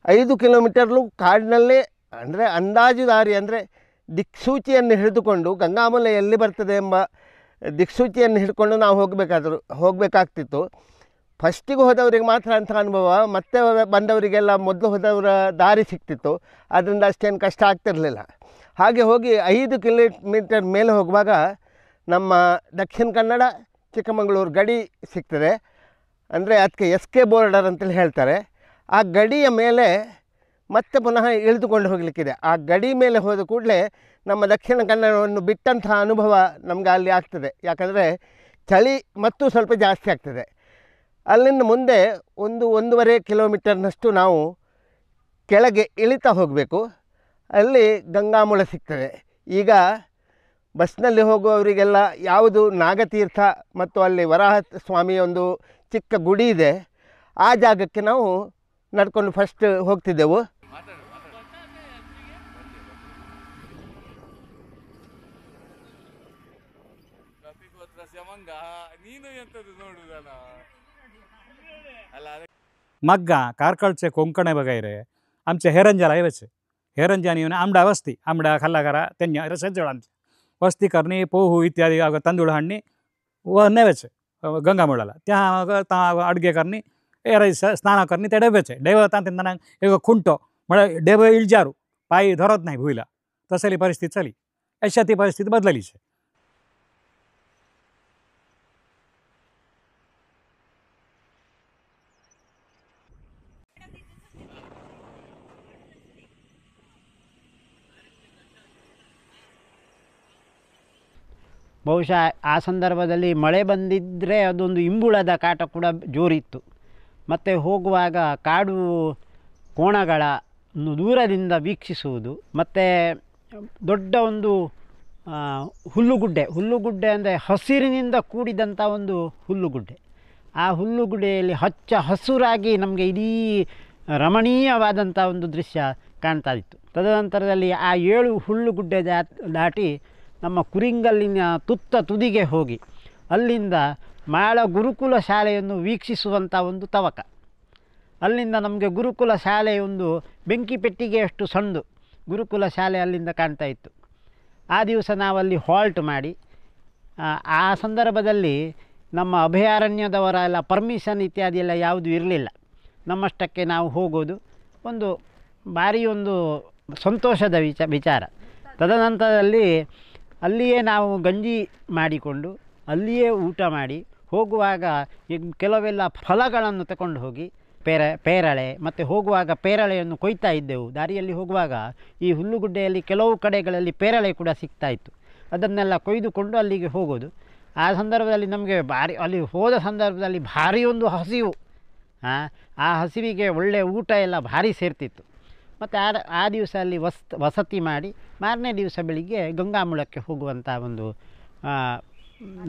5 ಕಿಲೋಮೀಟರ್ಲು ಕಾಡಿನಲ್ಲೇ, ಅಂದರೆ ಅಂದಾಜು ದಾರಿ, ಅಂದರೆ ದಿಕ್ಸೂಚಿಯನ್ನು ಹಿಡಿದುಕೊಂಡು ಗಂಗಾಮೂಲ ಎಲ್ಲಿ ಬರ್ತದೆ ಎಂಬ ದಿಕ್ಸೂಚಿಯನ್ನು ಹಿಡ್ಕೊಂಡು ನಾವು ಹೋಗಬೇಕಾಗ್ತಿತ್ತು. ಫಸ್ಟಿಗೆ ಹೋದವರಿಗೆ ಮಾತ್ರ ಅಂಥ ಅನುಭವ, ಮತ್ತೆ ಬಂದವರಿಗೆಲ್ಲ ಮೊದಲು ಹೋದವರ ದಾರಿ ಸಿಗ್ತಿತ್ತು. ಅದರಿಂದ ಅಷ್ಟೇನು ಕಷ್ಟ ಆಗ್ತಿರಲಿಲ್ಲ. ಹಾಗೆ ಹೋಗಿ 5 ಕಿಲೋಮೀಟರ್ ಮೇಲೆ ಹೋಗುವಾಗ ನಮ್ಮ ದಕ್ಷಿಣ ಕನ್ನಡ ಚಿಕ್ಕಮಗಳೂರು ಗಡಿ ಸಿಗ್ತದೆ. ಅಂದರೆ ಅದಕ್ಕೆ SK ಬಾರ್ಡರ್ ಅಂತೇಳಿ ಹೇಳ್ತಾರೆ. ಆ ಗಡಿಯ ಮೇಲೆ ಮತ್ತೆ ಪುನಃ ಇಳಿದುಕೊಂಡು ಹೋಗಲಿಕ್ಕಿದೆ. ಆ ಗಡಿ ಮೇಲೆ ಹೋದ ಕೂಡಲೇ ನಮ್ಮ ದಕ್ಷಿಣ ಕನ್ನಡವನ್ನು ಬಿಟ್ಟಂತಹ ಅನುಭವ ನಮಗೆ ಅಲ್ಲಿ ಆಗ್ತದೆ. ಯಾಕಂದರೆ ಚಳಿ ಮತ್ತು ಸ್ವಲ್ಪ ಜಾಸ್ತಿ ಆಗ್ತದೆ. ಅಲ್ಲಿಂದ ಮುಂದೆ 1-1.5 ಕಿಲೋಮೀಟರ್ನಷ್ಟು ನಾವು ಕೆಳಗೆ ಇಳಿತಾ ಹೋಗಬೇಕು. ಅಲ್ಲಿ ಗಂಗಾಮೂಲ ಸಿಗ್ತದೆ. ಈಗ ಬಸ್ನಲ್ಲಿ ಹೋಗುವವರಿಗೆಲ್ಲ ಯಾವುದು ನಾಗತೀರ್ಥ ಮತ್ತು ಅಲ್ಲಿ ವರಾಹ ಸ್ವಾಮಿಯ ಒಂದು ಚಿಕ್ಕ ಗುಡಿ ಇದೆ, ಆ ಜಾಗಕ್ಕೆ ನಾವು ನಡ್ಕೊಂಡು ಫಸ್ಟ್ ಹೋಗ್ತಿದ್ದೆವು. मग्गा कारकळचे कोंकणे बघायरे आमचे हेरंजाला येवचे हेरंजानी आंबडा वस्ती आंबडा खल्लागारा त्यांनी रसजळांचे वस्ती करणी पोहू इत्यादी तांदूळ हाडणी व नेवेचे गंगामुळाला त्या अडगे करणी एरायचं स्नान करणी ते डेवेचे डेव तांतना एक खुंटो म्हणजे डेव इळजारू पायी धरत नाही भुईला तसली परिस्थिती चली. अशा ती परिस्थिती बदलली છે. ಬಹುಶಃ ಆ ಸಂದರ್ಭದಲ್ಲಿ ಮಳೆ ಬಂದಿದ್ದರೆ ಅದೊಂದು ಇಂಬುಳದ ಕಾಟ ಕೂಡ ಜೋರಿತ್ತು. ಮತ್ತು ಹೋಗುವಾಗ ಕಾಡು ಕೋಣಗಳನ್ನು ದೂರದಿಂದ ವೀಕ್ಷಿಸುವುದು, ಮತ್ತು ದೊಡ್ಡ ಒಂದು ಹುಲ್ಲುಗುಡ್ಡೆ ಅಂದರೆ ಹಸಿರಿನಿಂದ ಕೂಡಿದಂಥ ಒಂದು ಹುಲ್ಲುಗುಡ್ಡೆ. ಆ ಹುಲ್ಲುಗುಡ್ಡೆಯಲ್ಲಿ ಹಚ್ಚ ಹಸುರಾಗಿ ನಮಗೆ ಇಡೀ ರಮಣೀಯವಾದಂಥ ಒಂದು ದೃಶ್ಯ ಕಾಣ್ತಾ ಇತ್ತು. ತದನಂತರದಲ್ಲಿ ಆ 7 ಹುಲ್ಲುಗುಡ್ಡೆ ದಾಟಿ ನಮ್ಮ ಕುರಿಂಗಲ್ಲಿನ ತುದಿಗೆ ಹೋಗಿ ಅಲ್ಲಿಂದ ಮಾಳ ಗುರುಕುಲ ಶಾಲೆಯನ್ನು ವೀಕ್ಷಿಸುವಂಥ ಒಂದು ತವಕ. ಅಲ್ಲಿಂದ ನಮಗೆ ಗುರುಕುಲ ಶಾಲೆಯೊಂದು ಬೆಂಕಿ ಪೆಟ್ಟಿಗೆಯಷ್ಟು ಸಣ್ಣದು ಗುರುಕುಲ ಶಾಲೆ ಅಲ್ಲಿಂದ ಕಾಣ್ತಾ ಇತ್ತು. ಆ ದಿವಸ ನಾವಲ್ಲಿ ಹಾಲ್ಟ್ ಮಾಡಿ, ಆ ಸಂದರ್ಭದಲ್ಲಿ ನಮ್ಮ ಅಭಯಾರಣ್ಯದವರ ಎಲ್ಲ ಪರ್ಮಿಷನ್ ಇತ್ಯಾದಿ ಎಲ್ಲ ಯಾವುದೂ ಇರಲಿಲ್ಲ. ನಮ್ಮಷ್ಟಕ್ಕೆ ನಾವು ಹೋಗೋದು ಒಂದು ಭಾರಿ ಒಂದು ಸಂತೋಷದ ವಿಚಾರ. ತದನಂತರದಲ್ಲಿ ಅಲ್ಲಿಯೇ ನಾವು ಗಂಜಿ ಮಾಡಿಕೊಂಡು ಅಲ್ಲಿಯೇ ಊಟ ಮಾಡಿ ಹೋಗುವಾಗ ಕೆಲವೆಲ್ಲ ಫಲಗಳನ್ನು ತಗೊಂಡು ಹೋಗಿ ಪೇರಳೆ ಮತ್ತು ಹೋಗುವಾಗ ಪೇರಳೆಯನ್ನು ಕೊಯ್ತಾ ಇದ್ದೆವು. ದಾರಿಯಲ್ಲಿ ಹೋಗುವಾಗ ಈ ಹುಲ್ಲುಗುಡ್ಡೆಯಲ್ಲಿ ಕೆಲವು ಕಡೆಗಳಲ್ಲಿ ಪೇರಳೆ ಕೂಡ ಸಿಗ್ತಾಯಿತ್ತು. ಅದನ್ನೆಲ್ಲ ಕೊಯ್ದುಕೊಂಡು ಅಲ್ಲಿಗೆ ಹೋಗೋದು. ಆ ಸಂದರ್ಭದಲ್ಲಿ ನಮಗೆ ಅಲ್ಲಿ ಹೋದ ಸಂದರ್ಭದಲ್ಲಿ ಭಾರಿ ಒಂದು ಹಸಿವು, ಆ ಹಸಿವಿಗೆ ಒಳ್ಳೆಯ ಊಟ ಎಲ್ಲ ಭಾರಿ ಸೇರ್ತಿತ್ತು. ಮತ್ತು ಆ ದಿವಸ ಅಲ್ಲಿ ವಸತಿ ಮಾಡಿ ಮಾರನೇ ದಿವಸ ಬೆಳಿಗ್ಗೆ ಗಂಗಾಮೂಳಕ್ಕೆ ಹೋಗುವಂಥ ಒಂದು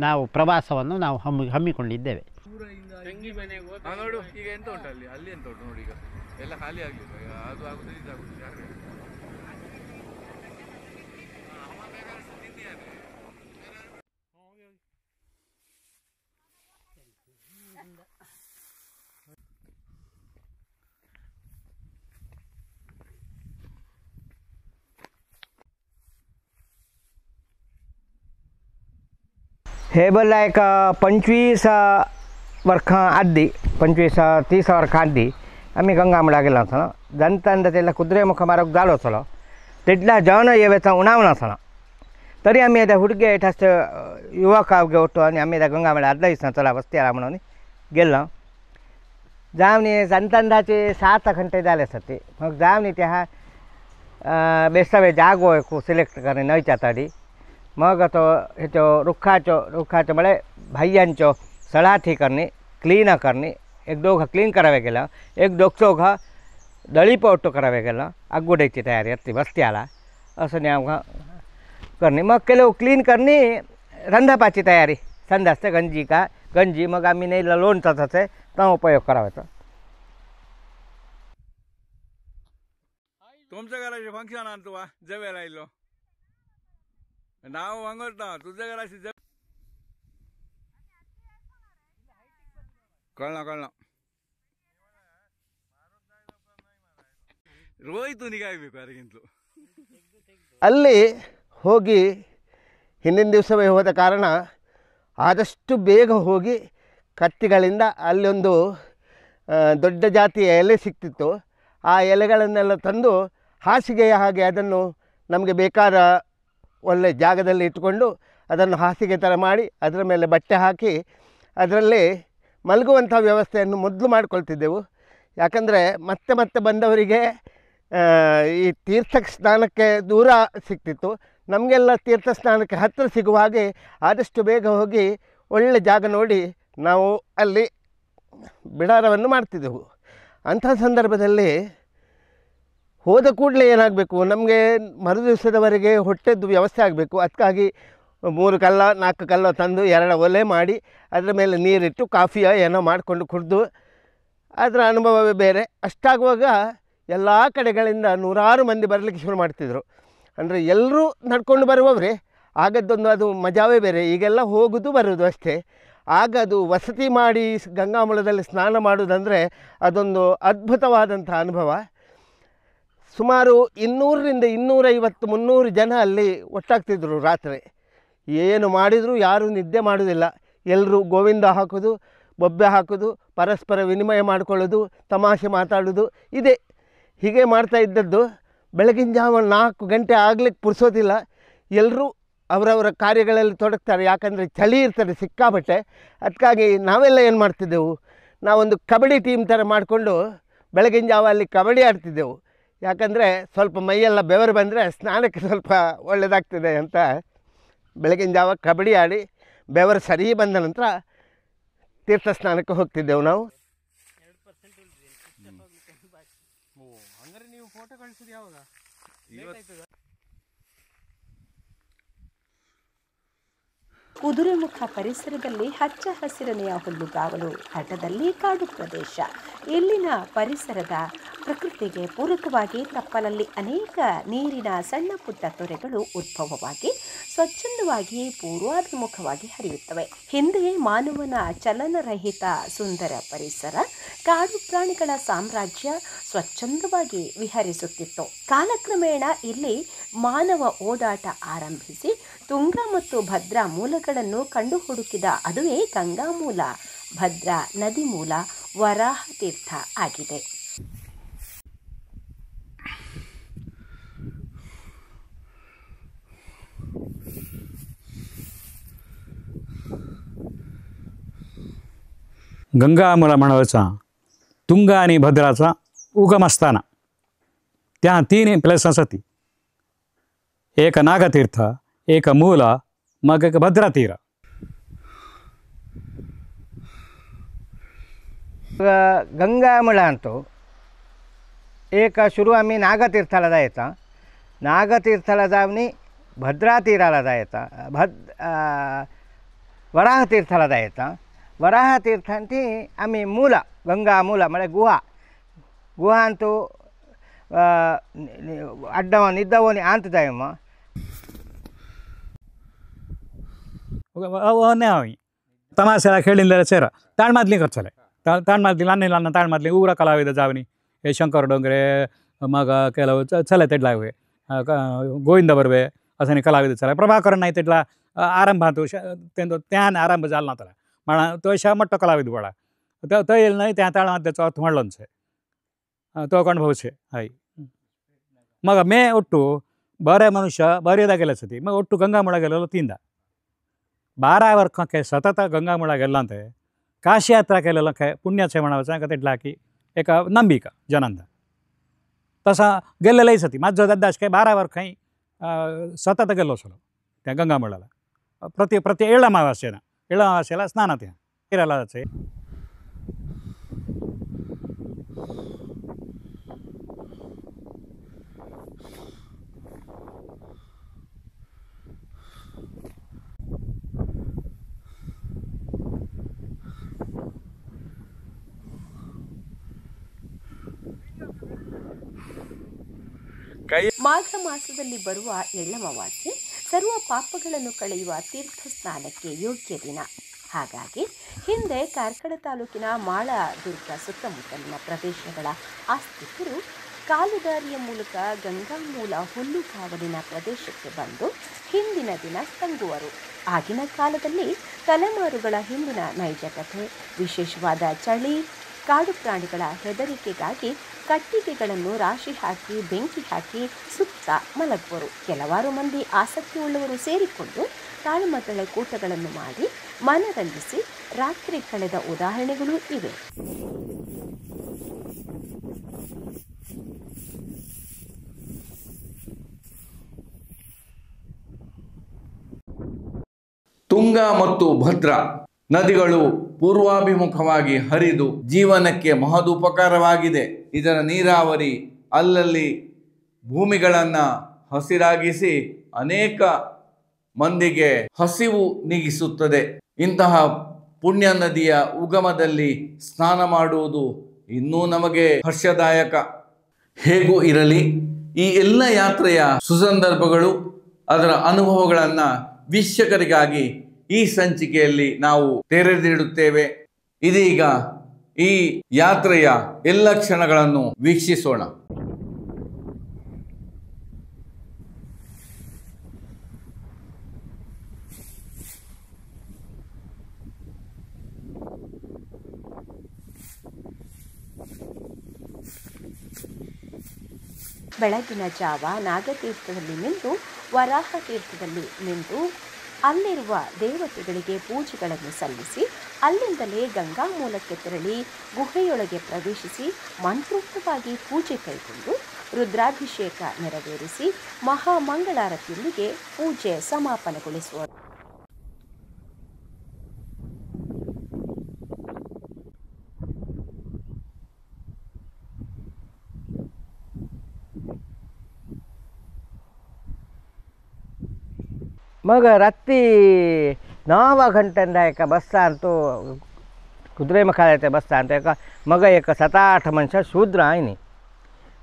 ನಾವು ಪ್ರವಾಸವನ್ನು ನಾವು ಹಮ್ಮಿಕೊಂಡಿದ್ದೇವೆ. ನೋಡು ಈಗ ಎಂತ ಉಂಟು ಅಲ್ಲಿ ಎಂತ ಉಂಟು ನೋಡಿ, ಈಗ ಎಲ್ಲ ಖಾಲಿ ಆಗಲಿಲ್ಲ, ಅದು ಆಗುತ್ತದೆ ಇದಾಗುತ್ತದೆ. हे बोलला एक 25 वर्खां आदी 25-30 वर्खां आदी आम्ही गंगामळा गेलो आसलो. दंतांत तेला कुद्रेमुख मार्ग जालो आसलो. तेडला जेवण येवेचा उणावण आसलो. तरी आमी आतां हुडगे अशे युवक घेवटो आनी आमी आतां गंगामळा आदल्या दिसा चला वस्ती आला म्हणून गेलो. जावनी दंतांदाचे 7 घंटे जाले आसत. मग जावनी त्या बेसावे जागो सिलेक्ट करनी न्हंयच्या तडी. मग तो हेचो रुखाचो म्हळ्यार भाययांचो सळाठी करणी, क्लीन करणी. 1-2 क्लीन करावे गेलो, 1-2 दळीपोवटो करावे गेलो. आगुड्याची तयारी आसली वस्ती आला असं न्ही आमकां करणी. मग केलो क्लीन करणी, रंधपाची तयारी संध्याचे गंजी का गंजी मग आम्ही नेला लोणचा ते तो उपयोग करायचा. तुमच्या घराचे फंक्शन आणतो वा जवेला आयलो नाव वांगता तुझ्या घराशी कळना ರೋಯ್ತು ನಿಗಾಗಬೇಕು ಅದಕ್ಕಿಂತಲೂ. ಅಲ್ಲಿ ಹೋಗಿ ಹಿಂದಿನ ದಿವಸವೇ ಹೋದ ಕಾರಣ ಆದಷ್ಟು ಬೇಗ ಹೋಗಿ ಕತ್ತಿಗಳಿಂದ ಅಲ್ಲೊಂದು ದೊಡ್ಡ ಜಾತಿಯ ಎಲೆ ಸಿಕ್ತಿತ್ತು. ಆ ಎಲೆಗಳನ್ನೆಲ್ಲ ತಂದು ಹಾಸಿಗೆಯ ಹಾಗೆ ಅದನ್ನು ನಮಗೆ ಬೇಕಾದ ಒಳ್ಳೆ ಜಾಗದಲ್ಲಿ ಇಟ್ಟುಕೊಂಡು ಅದನ್ನು ಹಾಸಿಗೆ ಥರ ಮಾಡಿ ಅದರ ಮೇಲೆ ಬಟ್ಟೆ ಹಾಕಿ ಅದರಲ್ಲಿ ಮಲಗುವಂಥ ವ್ಯವಸ್ಥೆಯನ್ನು ಮೊದಲು ಮಾಡಿಕೊಳ್ತಿದ್ದೆವು. ಯಾಕಂದರೆ ಮತ್ತೆ ಬಂದವರಿಗೆ ಈ ತೀರ್ಥ ಸ್ನಾನಕ್ಕೆ ದೂರ ಸಿಗ್ತಿತ್ತು. ನಮಗೆಲ್ಲ ತೀರ್ಥ ಸ್ನಾನಕ್ಕೆ ಹತ್ತಿರ ಸಿಗುವ ಹಾಗೆ ಆದಷ್ಟು ಬೇಗ ಹೋಗಿ ಒಳ್ಳೆ ಜಾಗ ನೋಡಿ ನಾವು ಅಲ್ಲಿ ಬಿಡಾರವನ್ನು ಮಾಡ್ತಿದ್ದೆವು. ಅಂಥ ಸಂದರ್ಭದಲ್ಲಿ ಹೋದ ಕೂಡಲೇ ಏನಾಗಬೇಕು, ನಮಗೆ ಮರು ದಿವಸದವರೆಗೆ ಹೊಟ್ಟೆದ್ದು ವ್ಯವಸ್ಥೆ ಆಗಬೇಕು. ಅದಕ್ಕಾಗಿ 3 ಕಲ್ಲ 4 ಕಲ್ಲ ತಂದು 2 ಒಲೆ ಮಾಡಿ ಅದರ ಮೇಲೆ ನೀರಿಟ್ಟು ಕಾಫಿಯ ಏನೋ ಮಾಡಿಕೊಂಡು ಕುಡಿದು ಅದರ ಅನುಭವವೇ ಬೇರೆ. ಅಷ್ಟಾಗುವಾಗ ಎಲ್ಲ ಕಡೆಗಳಿಂದ ನೂರಾರು ಮಂದಿ ಬರಲಿಕ್ಕೆ ಶುರು ಮಾಡ್ತಿದ್ರು. ಅಂದರೆ ಎಲ್ಲರೂ ನಡ್ಕೊಂಡು ಬರುವವರೇ. ಆಗದ್ದೊಂದು ಅದು ಮಜಾವೇ ಬೇರೆ. ಈಗೆಲ್ಲ ಹೋಗೋದು ಬರೋದು ಅಷ್ಟೇ. ಆಗ ಅದು ವಸತಿ ಮಾಡಿ ಗಂಗಾಮೂಲದಲ್ಲಿ ಸ್ನಾನ ಮಾಡೋದಂದರೆ ಅದೊಂದು ಅದ್ಭುತವಾದಂಥ ಅನುಭವ. ಸುಮಾರು 200ರಿಂದ 250, 300 ಜನ ಅಲ್ಲಿ ಒಟ್ಟಾಗ್ತಿದ್ರು. ರಾತ್ರಿ ಏನು ಮಾಡಿದರೂ ಯಾರೂ ನಿದ್ದೆ ಮಾಡೋದಿಲ್ಲ. ಎಲ್ಲರೂ ಗೋವಿಂದ ಹಾಕೋದು, ಬೊಬ್ಬೆ ಹಾಕೋದು, ಪರಸ್ಪರ ವಿನಿಮಯ ಮಾಡಿಕೊಳ್ಳೋದು, ತಮಾಷೆ ಮಾತಾಡೋದು ಇದೆ. ಹೀಗೆ ಮಾಡ್ತಾ ಇದ್ದದ್ದು. ಬೆಳಗಿನ ಜಾವ 4 ಗಂಟೆ ಆಗಲಿಕ್ಕೆ ಪುರ್ಸೋದಿಲ್ಲ. ಎಲ್ಲರೂ ಅವರವರ ಕಾರ್ಯಗಳಲ್ಲಿ ತೊಡಗ್ತಾರೆ. ಯಾಕಂದರೆ ಚಳಿ ಇರ್ತಾರೆ ಸಿಕ್ಕಾಪಟ್ಟೆ. ಅದಕ್ಕಾಗಿ ನಾವೆಲ್ಲ ಏನು ಮಾಡ್ತಿದ್ದೆವು, ನಾವೊಂದು ಕಬಡ್ಡಿ ಟೀಮ್ ಥರ ಮಾಡಿಕೊಂಡು ಬೆಳಗಿನ ಜಾವ ಅಲ್ಲಿ ಕಬಡ್ಡಿ ಆಡ್ತಿದ್ದೆವು. ಯಾಕಂದರೆ ಸ್ವಲ್ಪ ಮೈಯೆಲ್ಲ ಬೆವರು ಬಂದರೆ ಸ್ನಾನಕ್ಕೆ ಸ್ವಲ್ಪ ಒಳ್ಳೆಯದಾಗ್ತದೆ ಅಂತ ಬೆಳಗಿನ ಜಾವ ಕಬಡ್ಡಿ ಆಡಿ ಬೆವರು ಸರಿ ಬಂದ ನಂತರ ತೀರ್ಥ ಸ್ನಾನಕ್ಕೆ ಹೋಗ್ತಿದ್ದೆವು ನಾವು. ಕುದುರೆಮುಖ ಪರಿಸರದಲ್ಲಿ ಹಚ್ಚ ಹಸಿರನೆಯ ಹುಲ್ಲುಗಾವಲು, ತಟದಲ್ಲಿ ಕಾಡು ಪ್ರದೇಶ. ಇಲ್ಲಿನ ಪರಿಸರದ ಪ್ರಕೃತಿಗೆ ಪೂರಕವಾಗಿ ತಪ್ಪಲಲ್ಲಿ ಅನೇಕ ನೀರಿನ ಸಣ್ಣ ಪುಟ್ಟ ತೊರೆಗಳು ಉದ್ಭವವಾಗಿ ಸ್ವಚ್ಛಂದವಾಗಿ ಪೂರ್ವಾಭಿಮುಖವಾಗಿ ಹರಿಯುತ್ತವೆ. ಹಿಂದೆ ಮಾನವನ ಚಲನರಹಿತ ಸುಂದರ ಪರಿಸರ, ಕಾಡು ಪ್ರಾಣಿಗಳ ಸಾಮ್ರಾಜ್ಯ ಸ್ವಚ್ಛಂದವಾಗಿ ವಿಹರಿಸುತ್ತಿತ್ತು. ಕಾಲಕ್ರಮೇಣ ಇಲ್ಲಿ ಮಾನವ ಓಡಾಟ ಆರಂಭಿಸಿ ತುಂಗಾ ಮತ್ತು ಭದ್ರಾ ಮೂಲಗಳನ್ನು ಕಂಡು ಹುಡುಕಿದ ಅದುವೇ ಗಂಗಾ ಮೂಲ, ಭದ್ರಾ ನದಿ ಮೂಲ, ವರಾಹ ತೀರ್ಥ ಆಗಿದೆ. गंगामूला म्हणावचा तुंगा आणि भद्राचा उगमस्थान. त्या 3 प्लेस असती. एक नागतीर्थ, एक मूಲ, मग एक भद्रा तीर. गंगामूला अंतू एक सुरू आम्ही नागतीर्थाला जायचा. नागतीर्थाला जाऊन भद्रा तीराला जायचा. वराह तीर्थाला जायचा. वराह तीर्थांती आम्ही मूಲ गंगा मूಲ म्हणजे गुहा ಅಂತೂ ಅಡ್ಡವನು ಇದ್ದವನಿ ಅಂತ ಜಾಯಮ್ಮ नाही तमाशाला खेळलेल्या चेहरा ताळमादली करचले. ताळमादली लहान ताळमादली उग्र कलाविद जावनी हे शंकर डोंगरे मग ಕೆಲವು ಚಲ ತೆಡ್ಲಾವೆ ಗೋವಿಂದ ಬರ್ವೆ असं कलाविद चला. प्रभाकरण नाही तेडला आरंभ तो त्यान आरंभ झाला ना त्याला म्हणा तो अशा मोठा कलाविद बळा तो येईल नाही त्या ताळमाद्याचा अर्थ म्हणलोच तो अनुभव छे. हाय मग मे ಒಟ್ಟು ಬರೇ ಮನುಷ್ಯ ಬರೆಯೋದಾಗೆಲ್ಲ ಸತಿ ಮಗ ಒಟ್ಟು ಗಂಗಾಮೂಳಗೆಲ್ಲ ತಿಂದ 12 वर्षಕ್ಕೆ ಸತತ ಗಂಗಾಮೂಳಗೆಲ್ಲಂತೆ ಕಾಶಿ ಯಾತ್ರಾ केलेलं काय पुण्याचे म्हणावं का तेडला की एक ನಂಬಿಕ जनांद तसा गेलेलाही सती. माझं दादाश काय 12 वर्ष काही सतत गेलो असलो त्या गंगामूळाला. प्रति एळमावास्याला स्नान त्या फिरायला जायचं. ಮಾಘ ಮಾಸದಲ್ಲಿ ಬರುವ ಎಳ್ಳಮವಾಸ್ಯೆ ಸರ್ವ ಪಾಪಗಳನ್ನು ಕಳೆಯುವ ತೀರ್ಥ ಸ್ನಾನಕ್ಕೆ ಯೋಗ್ಯ ದಿನ. ಹಾಗಾಗಿ ಹಿಂದೆ ಕಾರ್ಕಳ ತಾಲೂಕಿನ ಮಾಳದುರ್ಗ ಸುತ್ತಮುತ್ತಲಿನ ಪ್ರದೇಶಗಳ ಆಸ್ತಿಕರು ಕಾಲುದಾರಿಯ ಮೂಲಕ ಗಂಗಾಮೂಲ ಹುಲ್ಲುಗಾವಲಿನ ಪ್ರದೇಶಕ್ಕೆ ಬಂದು ಹಿಂದಿನ ದಿನ ತಂಗುವರು. ಆಗಿನ ಕಾಲದಲ್ಲಿ ತಲೆಮಾರುಗಳ ಹಿಂದಿನ ನೈಜ ಕಥೆ, ವಿಶೇಷವಾದ ಚಳಿ, ಕಾಡು ಪ್ರಾಣಿಗಳ ಹೆದರಿಕೆಗಾಗಿ ಕಟ್ಟಿಗೆಗಳನ್ನು ರಾಶಿ ಹಾಕಿ ಬೆಂಕಿ ಹಾಕಿ ಸುತ್ತ ಮಲಗುವರು. ಕೆಲವಾರು ಮಂದಿ ಆಸಕ್ತಿ ಉಳ್ಳವರು ಸೇರಿಕೊಂಡು ತಾಳ್ಮತಳೆ ಕೂಟಗಳನ್ನು ಮಾಡಿ ಮನರಂಜಿಸಿ ರಾತ್ರಿ ಕಳೆದ ಉದಾಹರಣೆಗಳೂ ಇವೆ. ತುಂಗಾ ಮತ್ತು ಭದ್ರಾ ನದಿಗಳು ಪೂರ್ವಾಭಿಮುಖವಾಗಿ ಹರಿದು ಜೀವನಕ್ಕೆ ಮಹದುಪಕಾರವಾಗಿದೆ. ಇದರ ನೀರಾವರಿ ಅಲ್ಲಲ್ಲಿ ಭೂಮಿಗಳನ್ನು ಹಸಿರಾಗಿಸಿ ಅನೇಕ ಮಂದಿಗೆ ಹಸಿವು ನೀಗಿಸುತ್ತದೆ. ಇಂತಹ ಪುಣ್ಯ ನದಿಯ ಉಗಮದಲ್ಲಿ ಸ್ನಾನ ಮಾಡುವುದು ಇನ್ನೂ ನಮಗೆ ಹರ್ಷದಾಯಕ. ಹೇಗೂ ಇರಲಿ, ಈ ಎಲ್ಲ ಯಾತ್ರೆಯ ಸುಸಂದರ್ಭಗಳು, ಅದರ ಅನುಭವಗಳನ್ನು ವೀಕ್ಷಕರಿಗಾಗಿ ಈ ಸಂಚಿಕೆಯಲ್ಲಿ ನಾವು ತೆರೆದಿಡುತ್ತೇವೆ. ಇದೀಗ ಈ ಯಾತ್ರೆಯ ಎಲ್ಲ ಕ್ಷಣಗಳನ್ನು ವೀಕ್ಷಿಸೋಣ. ಬೆಳಗಿನ ಜಾವ ನಾಗತೀರ್ಥದಲ್ಲಿ ನಿಂತು ವರಾಹ ತೀರ್ಥದಲ್ಲಿ ನಿಂತು ಅಲ್ಲಿರುವ ದೇವತೆಗಳಿಗೆ ಪೂಜೆಗಳನ್ನು ಸಲ್ಲಿಸಿ ಅಲ್ಲಿಂದಲೇ ಗಂಗಾ ಮೂಲಕ್ಕೆ ತೆರಳಿ ಗುಹೆಯೊಳಗೆ ಪ್ರವೇಶಿಸಿ ಮಂತ್ರೋಕ್ತವಾಗಿ ಪೂಜೆ ಕೈಗೊಂಡು ರುದ್ರಾಭಿಷೇಕ ನೆರವೇರಿಸಿ ಮಹಾಮಂಗಳಾರತಿಯೊಂದಿಗೆ ಪೂಜೆ ಸಮಾಪನಗೊಳಿಸುವರು. मग रात्री 9 घंट्यांदा एका बसचा तो कुदरे मखाळ्याच्या बसचा आणतो एका मग एक 7-8 मनशां शूद्र आहे न्ही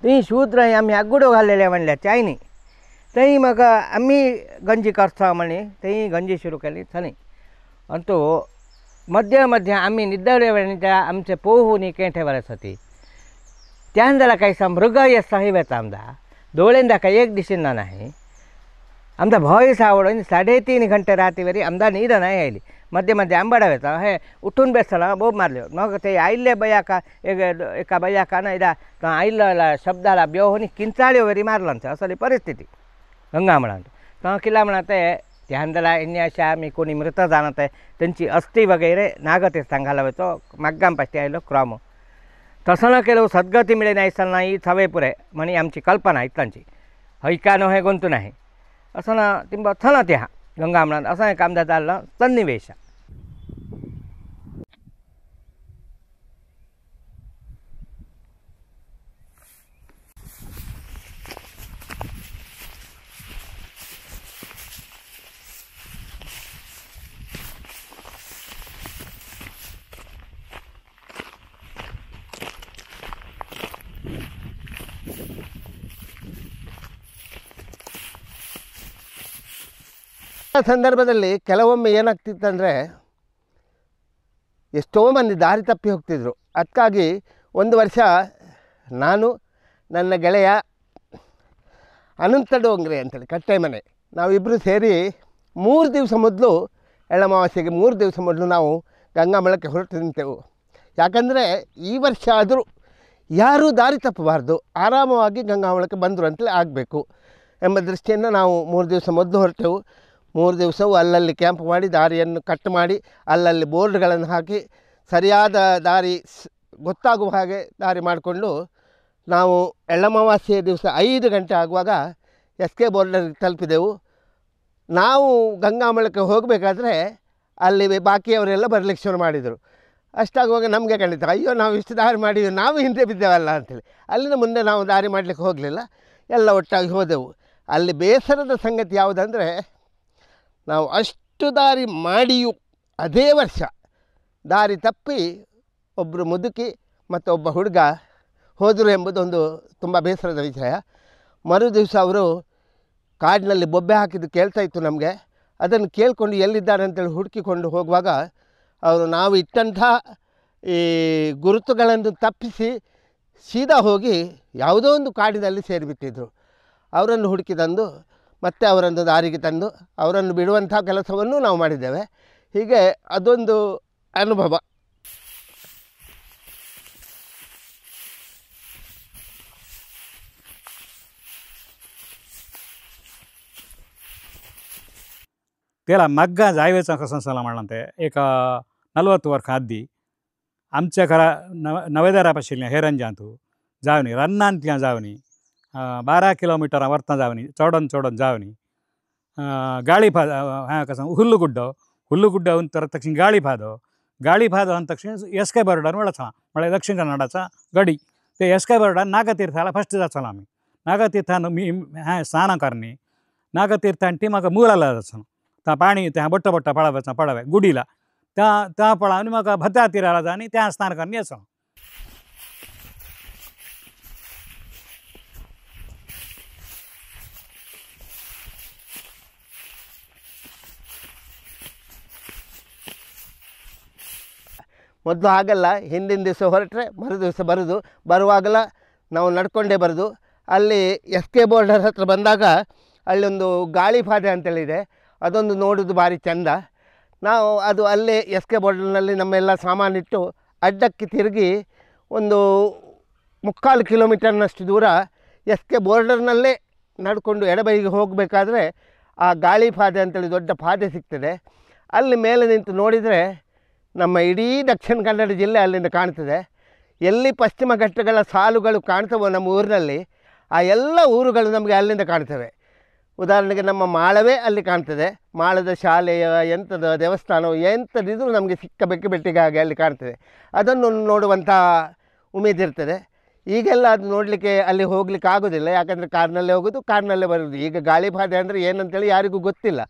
ती शूद्र आम्ही आगुडो घाल्लेले म्हणल्या चाय न्ही थंय मग आम्ही गंजी करता म्हणे थंय गंजी सुरू केली थंय आणि तो मध्य मध्य आम्ही निद्दळे वेळी त्या आमचे पोहूनी केंठे वरस होती त्यांना काही मृग येसा हिवेता आमदा दोळेंदा काही एक दिशेना नाही आमदा भय सावडून 3:30 घंटे रातीवरी आमदा नीर नाही आयली मध्य मध्य आंबाडावेता हे उठून बेसला बोब मारले मग ते आयले बयाका एका बयाका ना इदा आयला शब्दाला बेहोनी किंचाळ्योवरी मारलांचा असली परिस्थिती गंगा म्हणा तो किला म्हणते ध्यानदला इन्याशा मी कोणी मृत जाणत आहे त्यांची अस्थि वगैरे नागतीर्थांग घालावतो मग्गाम पाष्टी आयलो क्रम तसं न केलं सद्गती मिळे नाही सल नाही थवे पुरे म्हणी आमची कल्पना इतलांची हैकानो हे गोंतू नाही असं ना तिंब थन त्या गंगा म्हणा असं एक आमदा जाल्लो सन्निवेश. ಸಂದರ್ಭದಲ್ಲಿ ಕೆಲವೊಮ್ಮೆ ಏನಾಗ್ತಿತ್ತಂದರೆ ಎಷ್ಟೋ ಮಂದಿ ದಾರಿ ತಪ್ಪಿ ಹೋಗ್ತಿದ್ರು. ಅದಕ್ಕಾಗಿ ಒಂದು ವರ್ಷ ನಾನು ನನ್ನ ಗೆಳೆಯ ಅನಂತ ಡೋಂಗ್ರೆ ಅಂತೇಳಿ ಕಟ್ಟೆಮನೆ ನಾವಿಬ್ಬರು ಸೇರಿ 3 ದಿವಸ ಮೊದಲು ಎಳ್ಳಮಾವಾಸ್ಯೆಗೆ 3 ದಿವಸ ಮೊದಲು ನಾವು ಗಂಗಾಮಳಕ್ಕೆ ಹೊರಟು ನಿಂತೆವು. ಯಾಕಂದರೆ ಈ ವರ್ಷ ಆದರೂ ಯಾರೂ ದಾರಿ ತಪ್ಪಬಾರ್ದು, ಆರಾಮವಾಗಿ ಗಂಗಾಮಳಕ್ಕೆ ಬಂದರು ಅಂತೇಳಿ ಆಗಬೇಕು ಎಂಬ ದೃಷ್ಟಿಯಿಂದ ನಾವು 3 ದಿವಸ ಮೊದಲು ಹೊರಟೆವು. 3 ದಿವಸವೂ ಅಲ್ಲಲ್ಲಿ ಕ್ಯಾಂಪ್ ಮಾಡಿ ದಾರಿಯನ್ನು ಕಟ್ ಮಾಡಿ ಅಲ್ಲಲ್ಲಿ ಬೋರ್ಡ್ಗಳನ್ನು ಹಾಕಿ ಸರಿಯಾದ ದಾರಿ ಗೊತ್ತಾಗುವ ಹಾಗೆ ದಾರಿ ಮಾಡಿಕೊಂಡು ನಾವು ಎಳ್ಳಮಾವಾಸ್ಯೆಯ ದಿವಸ 5 ಗಂಟೆ ಆಗುವಾಗ SK ಬೋರ್ಡರ್ಗೆ ತಲುಪಿದೆವು. ನಾವು ಗಂಗಾಮಳಕ್ಕೆ ಹೋಗಬೇಕಾದ್ರೆ ಅಲ್ಲಿ ಬಾಕಿಯವರೆಲ್ಲ ಬರಲಿಕ್ಕೆ ಶುರು ಮಾಡಿದರು. ಅಷ್ಟಾಗುವಾಗ ನಮಗೆ ಖಂಡಿತ ಅಯ್ಯೋ ನಾವು ಇಷ್ಟು ದಾರಿ ಮಾಡಿದ್ವಿ ನಾವು ಹಿಂದೆ ಬಿದ್ದೇವಲ್ಲ ಅಂಥೇಳಿ ಅಲ್ಲಿಂದ ಮುಂದೆ ನಾವು ದಾರಿ ಮಾಡಲಿಕ್ಕೆ ಹೋಗಲಿಲ್ಲ, ಎಲ್ಲ ಒಟ್ಟಾಗಿ ಹೋದೆವು. ಅಲ್ಲಿ ಬೇಸರದ ಸಂಗತಿ ಯಾವುದಂದರೆ ನಾವು ಅಷ್ಟು ದಾರಿ ಮಾಡಿಯೂ ಅದೇ ವರ್ಷ ದಾರಿ ತಪ್ಪಿ ಒಬ್ಬರು ಮುದುಕಿ ಮತ್ತು ಒಬ್ಬ ಹುಡುಗ ಹೋದರು ಎಂಬುದೊಂದು ತುಂಬ ಬೇಸರದ ವಿಷಯ. ಮರು ದಿವಸ ಅವರು ಕಾಡಿನಲ್ಲಿ ಬೊಬ್ಬೆ ಹಾಕಿದ್ದು ಕೇಳ್ತಾ ಇತ್ತು ನಮಗೆ. ಅದನ್ನು ಕೇಳಿಕೊಂಡು ಎಲ್ಲಿದ್ದಾರೆ ಅಂತೇಳಿ ಹುಡುಕಿಕೊಂಡು ಹೋಗುವಾಗ ಅವರು ನಾವು ಇಟ್ಟಂಥ ಈ ಗುರುತುಗಳನ್ನು ತಪ್ಪಿಸಿ ಸೀದಾ ಹೋಗಿ ಯಾವುದೋ ಒಂದು ಕಾಡಿನಲ್ಲಿ ಸೇರಿಬಿಟ್ಟಿದ್ರು. ಅವರನ್ನು ಹುಡುಕಿ ತಂದು ಮತ್ತೆ ಅವರನ್ನು ದಾರಿಗೆ ತಂದು ಅವರನ್ನು ಬಿಡುವಂಥ ಕೆಲಸವನ್ನು ನಾವು ಮಾಡಿದ್ದೇವೆ. ಹೀಗೆ ಅದೊಂದು ಅನುಭವ. त्याला मग्गा जायवेचा कसं सला म्हणते एक 40 वर्ष आधी आमच्या घरा नवेदारापाशिल्ल्या हेरंजांतू जावनी रन्नांतल्या जावनी 12 किलोमीटर वरता जावनी चोडन जावनी ಗಾಳಿಪಾದ कसं ಹುಲ್ಲುಗುಡ್ಡ ಅಂತರ ತಕ್ಷಣ ಗಾಳಿಪಾದ ಅಂದ ತಕ್ಷಣ एस के बर्डन वळचा म्हणजे दक्षिण कन्नडाचा गडी. ते एस के बर्डन नागतीर्थाला फस्ट जाचलो आम्ही. नागतीर्थान मी स्नान करणे नागतीर्थांटी म्हाका मुळाला जाचलो त्या पाणी त्या बट्ट पळावे गुडीला त्या पळावनी म्हाका भद्रा तीराला जा आणि त्या स्नान करणे येचलो. ಮೊದಲು ಹಾಗಲ್ಲ, ಹಿಂದಿನ ದಿವಸ ಹೊರಟ್ರೆ ಮರು ದಿವಸ ಬರುವಾಗಲ ನಾವು ನಡ್ಕೊಂಡೇ ಬರೋದು. ಅಲ್ಲಿ ಎಸ್ ಕೆ ಬೋರ್ಡರ್ ಹತ್ರ ಬಂದಾಗ ಅಲ್ಲೊಂದು ಗಾಳಿಪಾದೆ ಅಂತೇಳಿದೆ, ಅದೊಂದು ನೋಡೋದು ಭಾರಿ ಚೆಂದ. ನಾವು ಅದು ಅಲ್ಲೇ ಎಸ್ ಕೆ ಬೋರ್ಡರ್ನಲ್ಲಿ ನಮ್ಮೆಲ್ಲ ಸಾಮಾನಿಟ್ಟು ಅಡ್ಡಕ್ಕೆ ತಿರುಗಿ ಒಂದು 3/4 ಕಿಲೋಮೀಟರ್ನಷ್ಟು ದೂರ ಎಸ್ ಕೆ ಬೋರ್ಡರ್ನಲ್ಲೇ ನಡ್ಕೊಂಡು ಎಡಬೈಗೆ ಹೋಗಬೇಕಾದ್ರೆ ಆ ಗಾಳಿಪಾದೆ ಅಂತೇಳಿ ದೊಡ್ಡ ಪಾದೆ ಸಿಗ್ತದೆ. ಅಲ್ಲಿ ಮೇಲೆ ನಿಂತು ನೋಡಿದರೆ ನಮ್ಮ ಇಡೀ ದಕ್ಷಿಣ ಕನ್ನಡ ಜಿಲ್ಲೆ ಅಲ್ಲಿಂದ ಕಾಣ್ತದೆ. ಎಲ್ಲಿ ಪಶ್ಚಿಮ ಘಟ್ಟಗಳ ಸಾಲುಗಳು ಕಾಣ್ತವೋ ನಮ್ಮ ಊರಿನಲ್ಲಿ, ಆ ಎಲ್ಲ ಊರುಗಳು ನಮಗೆ ಅಲ್ಲಿಂದ ಕಾಣ್ತವೆ. ಉದಾಹರಣೆಗೆ ನಮ್ಮ ಮಾಳವೇ ಅಲ್ಲಿ ಕಾಣ್ತದೆ. ಮಾಳದ ಶಾಲೆಯ ಎಂಥದ ದೇವಸ್ಥಾನವು ಎಂಥದಿದ್ರೂ ನಮಗೆ ಸಿಕ್ಕ ಬೆಟ್ಟಿಗಾಗಿ ಅಲ್ಲಿ ಕಾಣ್ತದೆ. ಅದನ್ನು ನೋಡುವಂಥ ಉಮೇದಿರ್ತದೆ. ಈಗೆಲ್ಲ ಅದು ನೋಡಲಿಕ್ಕೆ ಅಲ್ಲಿ ಹೋಗ್ಲಿಕ್ಕೆ ಆಗೋದಿಲ್ಲ, ಯಾಕಂದರೆ ಕಾರ್ನಲ್ಲೇ ಹೋಗೋದು, ಕಾರ್ನಲ್ಲೇ ಬರೋದು. ಈಗ ಗಾಳಿಪಾದೆ ಅಂದರೆ ಏನಂತೇಳಿ ಯಾರಿಗೂ ಗೊತ್ತಿಲ್ಲ.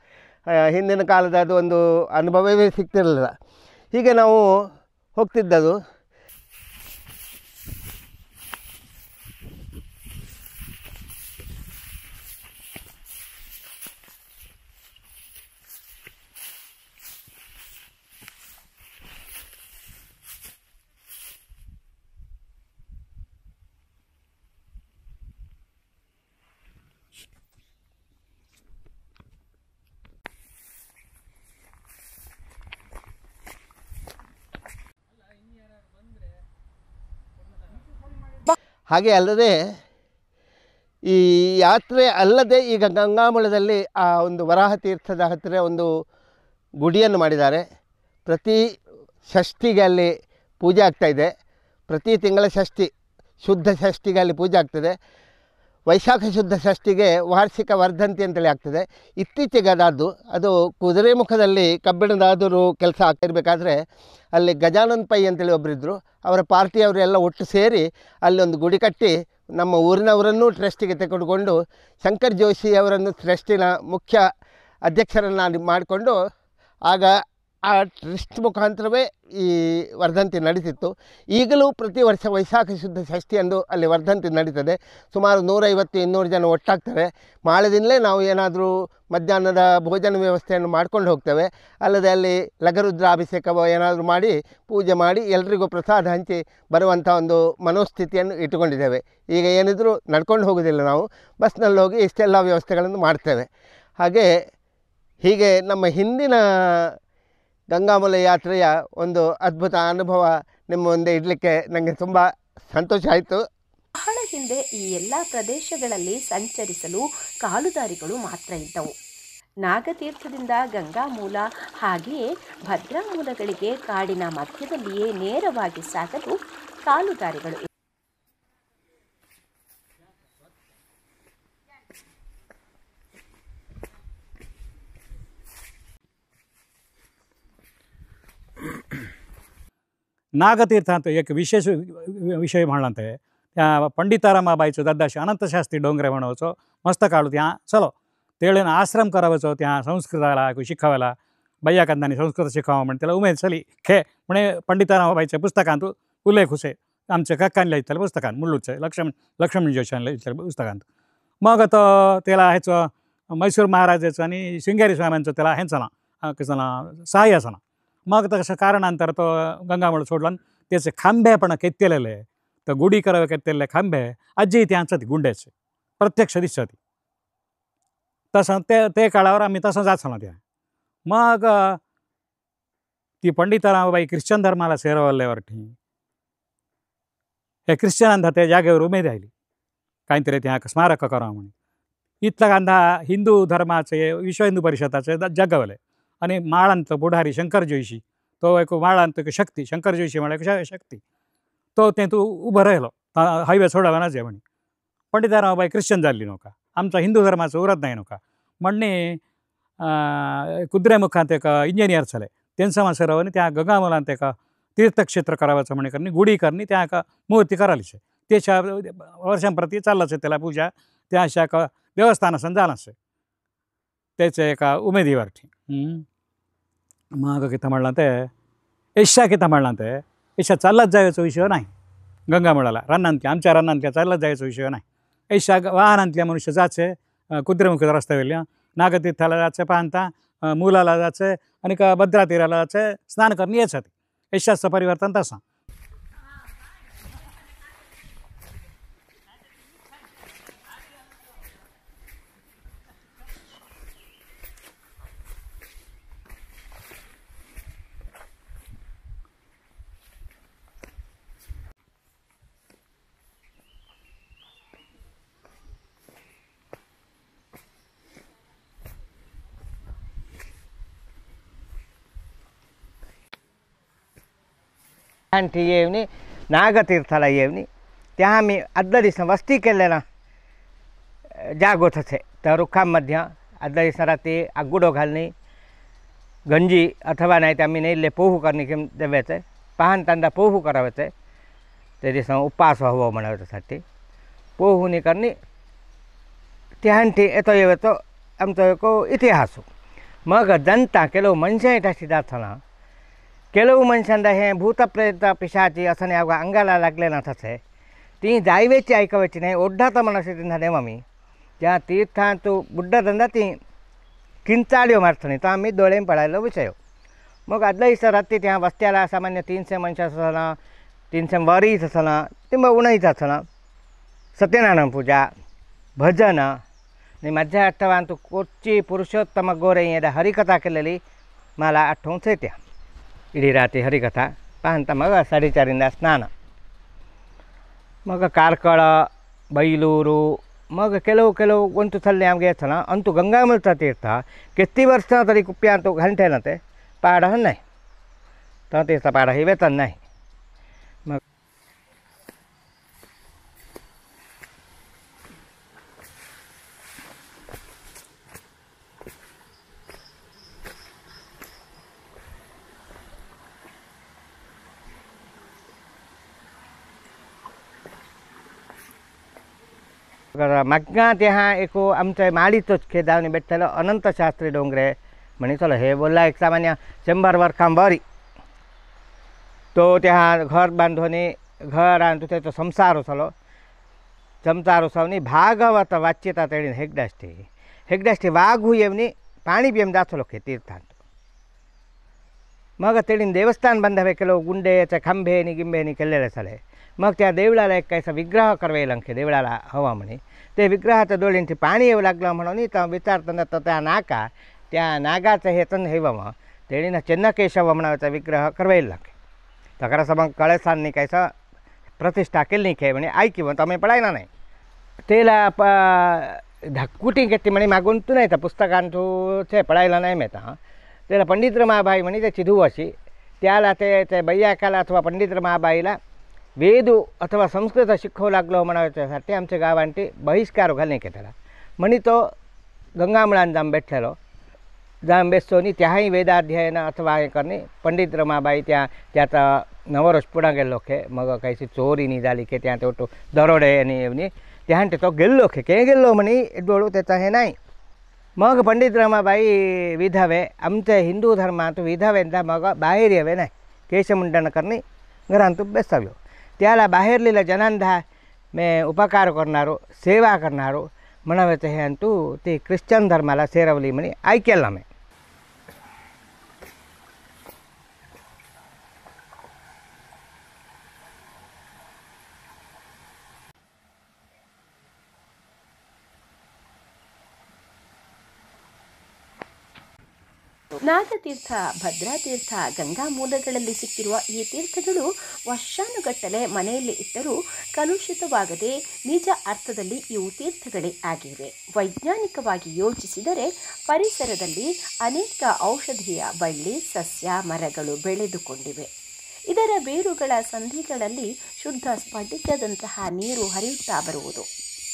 ಹಿಂದಿನ ಕಾಲದ ಅದು ಒಂದು ಅನುಭವವೇ ಸಿಗ್ತಿರಲಿಲ್ಲ. ಹೀಗೆ ನಾವು ಹೋಗ್ತಿದ್ದದು. ಹಾಗೆ ಅಲ್ಲದೆ ಈ ಯಾತ್ರೆ ಅಲ್ಲದೆ ಈಗ ಗಂಗಾಮಳದಲ್ಲಿ ಆ ಒಂದು ವರಾಹ ತೀರ್ಥದ ಹತ್ತಿರ ಒಂದು ಗುಡಿಯನ್ನು ಮಾಡಿದ್ದಾರೆ. ಪ್ರತಿ ಷಷ್ಠಿಗೆ ಅಲ್ಲಿ ಪೂಜೆ ಆಗ್ತಾಯಿದೆ. ಪ್ರತಿ ತಿಂಗಳ ಷಷ್ಠಿ, ಶುದ್ಧ ಷಷ್ಠಿಗೆ ಅಲ್ಲಿ ಪೂಜೆ ಆಗ್ತದೆ. ವೈಶಾಖ ಶುದ್ಧ ಷಷ್ಠಿಗೆ ವಾರ್ಷಿಕ ವರ್ಧಂತಿ ಅಂತೇಳಿ ಆಗ್ತದೆ. ಇತ್ತೀಚೆಗೆ ಅದು ಕುದುರೆಮುಖದಲ್ಲಿ ಕಬ್ಬಿಣದಾದರೂ ಕೆಲಸ ಆಗ್ತಿರ್ಬೇಕಾದ್ರೆ ಅಲ್ಲಿ ಗಜಾನನ್ ಪೈ ಅಂತೇಳಿ ಒಬ್ಬರಿದ್ದರು. ಅವರ ಪಾರ್ಟಿಯವರು ಎಲ್ಲ ಒಟ್ಟು ಸೇರಿ ಅಲ್ಲೊಂದು ಗುಡಿ ಕಟ್ಟಿ ನಮ್ಮ ಊರಿನವರನ್ನು ಟ್ರಸ್ಟಿಗೆ ತೆಗೆದುಕೊಂಡು ಶಂಕರ್ ಜೋಶಿ ಅವರನ್ನು ಟ್ರಸ್ಟಿನ ಮುಖ್ಯ ಅಧ್ಯಕ್ಷರನ್ನು ಮಾಡಿಕೊಂಡು ಆಗ ಆ ಟ್ರಸ್ಟ್ ಮುಖಾಂತರವೇ ಈ ವರ್ಧಂತಿ ನಡೀತಿತ್ತು. ಈಗಲೂ ಪ್ರತಿ ವರ್ಷ ವೈಶಾಖ ಶುದ್ಧ ಷಷ್ಠಿಯಂದು ಅಲ್ಲಿ ವರ್ಧಂತಿ ನಡೀತದೆ. ಸುಮಾರು 150-200 ಜನ ಒಟ್ಟಾಗ್ತಾರೆ. ಮಾಳದಿಂದಲೇ ನಾವು ಏನಾದರೂ ಮಧ್ಯಾಹ್ನದ ಭೋಜನ ವ್ಯವಸ್ಥೆಯನ್ನು ಮಾಡ್ಕೊಂಡು ಹೋಗ್ತೇವೆ. ಅಲ್ಲದೆ ಅಲ್ಲಿ ಲಘರುದ್ರಾಭಿಷೇಕವೋ ಏನಾದರೂ ಮಾಡಿ ಪೂಜೆ ಮಾಡಿ ಎಲ್ರಿಗೂ ಪ್ರಸಾದ ಹಂಚಿ ಬರುವಂಥ ಒಂದು ಮನೋಸ್ಥಿತಿಯನ್ನು ಇಟ್ಟುಕೊಂಡಿದ್ದೇವೆ. ಈಗ ಏನಿದ್ರೂ ನಡ್ಕೊಂಡು ಹೋಗೋದಿಲ್ಲ, ನಾವು ಬಸ್ನಲ್ಲಿ ಹೋಗಿ ಇಷ್ಟೆಲ್ಲ ವ್ಯವಸ್ಥೆಗಳನ್ನು ಮಾಡ್ತೇವೆ. ಹೀಗೆ ನಮ್ಮ ಹಿಂದಿನ ಗಂಗಾಮಲ ಯಾತ್ರೆಯ ಒಂದು ಅದ್ಭುತ ಅನುಭವ ನಿಮ್ಮ ಮುಂದೆ ಇಡಲಿಕ್ಕೆ ನನಗೆ ತುಂಬ ಸಂತೋಷ ಆಯಿತು. ಬಹಳ ಹಿಂದೆ ಈ ಎಲ್ಲ ಪ್ರದೇಶಗಳಲ್ಲಿ ಸಂಚರಿಸಲು ಕಾಲುದಾರಿಗಳು ಮಾತ್ರ ಇದ್ದವು. ನಾಗತೀರ್ಥದಿಂದ ಗಂಗಾಮೂಲ ಹಾಗೆಯೇ ಭದ್ರಾ ಮೂಲಗಳಿಗೆ ಕಾಡಿನ ಮಧ್ಯದಲ್ಲಿಯೇ ನೇರವಾಗಿ ಸಾಗಲು ಕಾಲುದಾರಿಗಳು. नागतीर्थ ಅಂತ एक विशेष विषय म्हणला ते त्या पंडितारामाबाईचं दद्दाशी अनंतशास्त्री डोंगरे म्हणवचो मस्त काढू त्या चलो तेळेन आश्रम करावचो त्या संस्कृताला शिकावायला बय्याकांतांनी संस्कृत शिकावं म्हण त्याला उमेद चली खे म्हणे पंडितारामाबाईच्या पुस्तकांत उल्लेख हुसे आमच्या काकांनी लिहिलेल्या पुस्तकांत मुळूचे लक्ष्मण जोशांनी लिहिलेल्या पुस्तकांत मग तो त्याला ह्याचं मैसूर महाराजाचं आणि शृंगेरी स्वाम्यांचं त्याला ह्यांचं ना कसं सहाय्य असं ना. मग तसं कारणांतर तो गंगामळ सोडला. त्याचे खांबे पण केत्तेलेले तर गुढी करावे केत्तेले खांबे अज्जी इथे आणतात गुंड्याचे प्रत्यक्ष दिसतात. तसं ते काळावर आम्ही तसं जायचं ना त्या. मग ती पंडितरामबाई ख्रिश्चन धर्माला सेरवल्यावरती हे ख्रिश्चनांना त्या जागेवर उमेद आली काहीतरी त्या स्मारक करावं म्हणून. इथला कांदा हिंदू धर्माचे विश्व हिंदू परिषदाचे जगवले आणि माळांत पुढारी शंकर जोशी तो एक माळांत शक्ती शंकर जोशी म्हणा शक्ती तो ते तू उभं राहिलो हायवे सोडावा ना जे म्हणे. पंडितरामबाई ख्रिश्चन झाली नका आमचा हिंदू धर्माचं उरत नाही नका म्हणणे कुद्रेमुखांत एक इंजिनियर झाले त्यांचं मासरावाने त्या गंगामलांत एका तीर्थक्षेत्र करावाचं म्हणे करणे गुढी करणे त्या एका मूर्ती करायलीच त्याच्या वर्षांप्रती चाललंच त्याला पूजा त्या अशा एका देवस्थानासन जाणंच त्याचे एका उमेदीवरती. मग किती म्हणलं ते एशा किती म्हणलं ते एशा चालत जायचा विषय नाही. गंगामळाला रानांतल्या आमच्या रानांतल्या चालत जायचा विषय नाही. एशा वाहनांतल्या मनुष्य जायचे कुद्रेमुख रस्त्यावरल्या नागतीर्थाला जायचं पाहता मुलाला जायचं आणि का भद्रा तीराला जायचं स्नान करून यायचं. एशाचं परिवर्तन तसं. आणखी येवनी नागतीर्थाला येवनी त्या आम्ही आदल्या दिसा वस्ती केलेला जागो थसे त्या रुखांमध्ये आदल्या दिसा रात्री आगुडो घालणी गंजी अथवा नाही ते आम्ही नेले पोहू करणे केम देवायचं पाहन तांदा पोहू करावायचं ते दिसा उपास व्हावं म्हणाव्यासाठी पोहूनी करणे त्याहांटी येतो येतो आमचो एको इतिहास. मग जनता ಕೆಲವು ಮನುಷ್ಯ ಇಟ್ಟಿದ್ದಾತನ ಕೆಲವು ಮನುಷ್ಯಂದ हे भूत प्रेत पिशाची असं नाही अंगाला लागले ना तसे ती जायवेची ऐकावायची नाही ओढाचा मनस्थितींना देवा मी त्या तीर्था तू बुड्ढाधंदा ती किंचाळ्यो मारतो नाही तर आम्ही डोळे पडायला विषय. मग आदल्या दिवसा रात्री त्या वस्त्याला सामान्य 300 मनुष्य असताना 300 वरीच असताना ते मग उन्हाळीच असताना सत्यनारायण पूजा भजन आणि मध्या आठवण तू कोची पुरुषोत्तम गोरे येदा हरिकथा केलेली मला आठवून येत्या. इडी रात्री हरिकथा पाहता मग 4:30 स्नान मग ಕಾರ್ಕಳ ಬೈಲೂರು मग ಕೆಲವು ಒಂಟು ಸಲ ನಮಗೆ ಚಲ ಅಂತೂ ಗಂಗಾಮೃತ ತೀರ್ಥ किती वर्ष तरी कुप्या तो घंटे ना ते पाडा नाही तर तीर्थ पाडा हे वेतन नाही. मग मग्गा त्या एको आमच्या माळीतोच खेदावणी भेटलेलो अनंत शास्त्री डोंगरे म्हणितलो हे बोलला एक सामान्य 100 वर्षांवरी तो त्या घर बांधवणी घर आणि त्याचा संसार असलो संसार असवनी भागवत वाच्यता तेळी हेगडाष्टी वाघू येवनी पाणी पियम दाचलो खे तीर्थांत. मग तेळीन देवस्थान बांधावे केलो गुंडेचे खांबेनी गिंबेनी केलेले सले. मग त्या देवळाला एक कायसा विग्रह करवेलंखे देवळाला हवा म्हणे ते विग्रहाच्या डोळ्यांची पाणी येऊ लागलं म्हणून तर विचारताना तर त्या नाका त्या नागाचं हे तन हेव मग तेळीनं चेन्नकेशव म्हणावाचा विग्रह करवेलंखे तक्रार मग कळसांनी कायसा प्रतिष्ठा केली खे म्हणे ऐकी मग तुम्ही पडायला नाही त्याला धक्कुटी घेतली म्हणे मागून तू नाही तर पुस्तकांतू छे पडायला नाही मिळता त्याला पंडित रमाबाई म्हणे त्याची धुव अशी त्याला ते बय्याकाला अथवा पंडित रमाबाईला वेद अथवा संस्कृत शिकवू लागलो म्हणाव्यासाठी आमच्या गावांटी बहिष्कार घालणे के त्याला म्हणी तो गंगामळान जाम भेटलेलो जाम बेसतोनी त्याही वेदाध्ययन अथवा हे करणे पंडित रमाबाई त्याचा नवरोष पुढं गेल्लो खे मग काही चोरी नाही झाली की त्या तो दरोडे आणि येवनी त्याहांटे तो गेल्लो खे के गेल्लो म्हणे डोळू त्याचा हे नाही. मग पंडित रमाबाई विधवे आमच्या हिंदू धर्मात विधवेंदा मग बाहेर यावे नाही केशमुंडन करणे घरांतू बेसाव्यो त्याला बाहेरलेल्या जनांधा मे उपकार करणारो सेवा करणारो म्हणावे हे अंतू ते ख्रिश्चन धर्माला सेरवली म्हणे ऐकेल मी. ನಾಗತೀರ್ಥ, ಭದ್ರಾತೀರ್ಥ, ಗಂಗಾ ಮೂಲಗಳಲ್ಲಿ ಸಿಕ್ಕಿರುವ ಈ ತೀರ್ಥಗಳು ವರ್ಷಾನುಗಟ್ಟಲೆ ಮನೆಯಲ್ಲಿ ಇಟ್ಟರೂ ಕಲುಷಿತವಾಗದೆ ನಿಜ ಅರ್ಥದಲ್ಲಿ ಇವು ತೀರ್ಥಗಳೇ ಆಗಿವೆ. ವೈಜ್ಞಾನಿಕವಾಗಿ ಯೋಚಿಸಿದರೆ ಪರಿಸರದಲ್ಲಿ ಅನೇಕ ಔಷಧೀಯ ಬಳ್ಳಿ, ಸಸ್ಯ, ಮರಗಳು ಬೆಳೆದುಕೊಂಡಿವೆ. ಇದರ ಬೇರುಗಳ ಸಂಧಿಗಳಲ್ಲಿ ಶುದ್ಧ ಸ್ಫಟಿಕದಂತಹ ನೀರು ಹರಿಯುತ್ತಾ ಬರುವುದು.